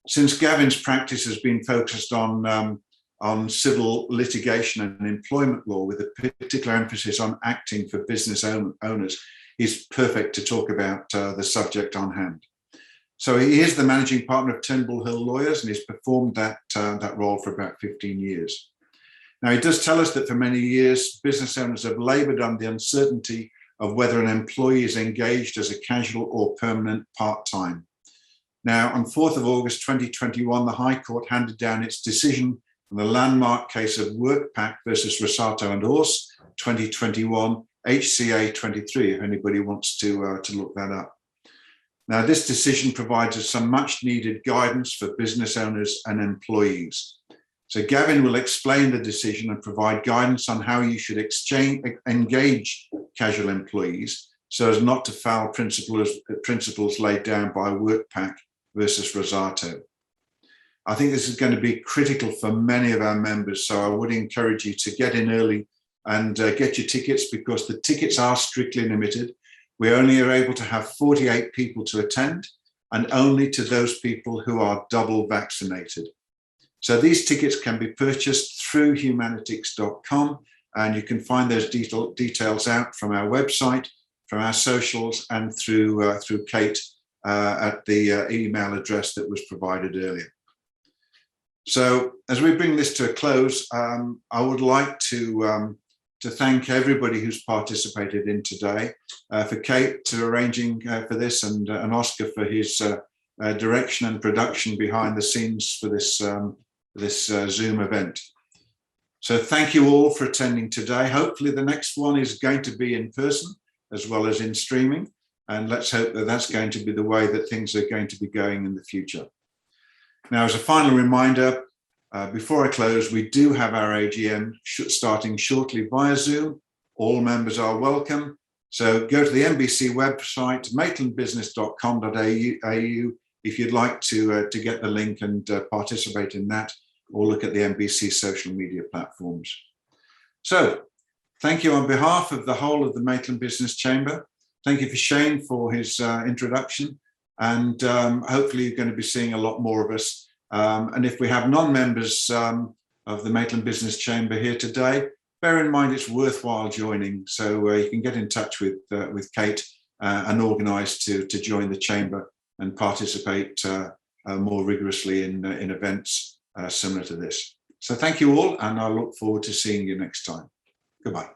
Since Gavin's practice has been focused on civil litigation and employment law with a particular emphasis on acting for business owners, he's perfect to talk about the subject on hand. So he is the managing partner of Turnbull Hill Lawyers, and he's performed that role for about 15 years. Now, he does tell us that for many years, business owners have laboured under the uncertainty of whether an employee is engaged as a casual or permanent part-time. Now, on 4th of August 2021, the High Court handed down its decision on the landmark case of WorkPac versus Rosato and Ors, 2021, HCA 23, if anybody wants to look that up. Now, this decision provides us some much needed guidance for business owners and employees. So Gavin will explain the decision and provide guidance on how you should engage casual employees so as not to foul principles laid down by WorkPac versus Rosato. I think this is going to be critical for many of our members, so I would encourage you to get in early and get your tickets, because the tickets are strictly limited. We only are able to have 48 people to attend, and only to those people who are double vaccinated. So these tickets can be purchased through humanitics.com, and you can find those details out from our website, from our socials, and through Kate at the email address that was provided earlier. So as we bring this to a close, I would like to thank everybody who's participated in today, for Kate to arranging for this, and Oscar for his direction and production behind the scenes for this Zoom event. So thank you all for attending today. Hopefully the next one is going to be in person as well as in streaming, and let's hope that that's going to be the way that things are going to be going in the future. Now, as a final reminder, before I close, we do have our AGM starting shortly via Zoom. All members are welcome. So go to the MBC website, maitlandbusiness.com.au, if you'd like to get the link and participate in that, or look at the MBC social media platforms. So thank you on behalf of the whole of the Maitland Business Chamber. Thank you for Shane for his introduction, and hopefully you're going to be seeing a lot more of us. And if we have non-members of the Maitland Business Chamber here today, bear in mind it's worthwhile joining. So you can get in touch with Kate and organise to join the chamber and participate more rigorously in events similar to this. So thank you all, and I look forward to seeing you next time. Goodbye.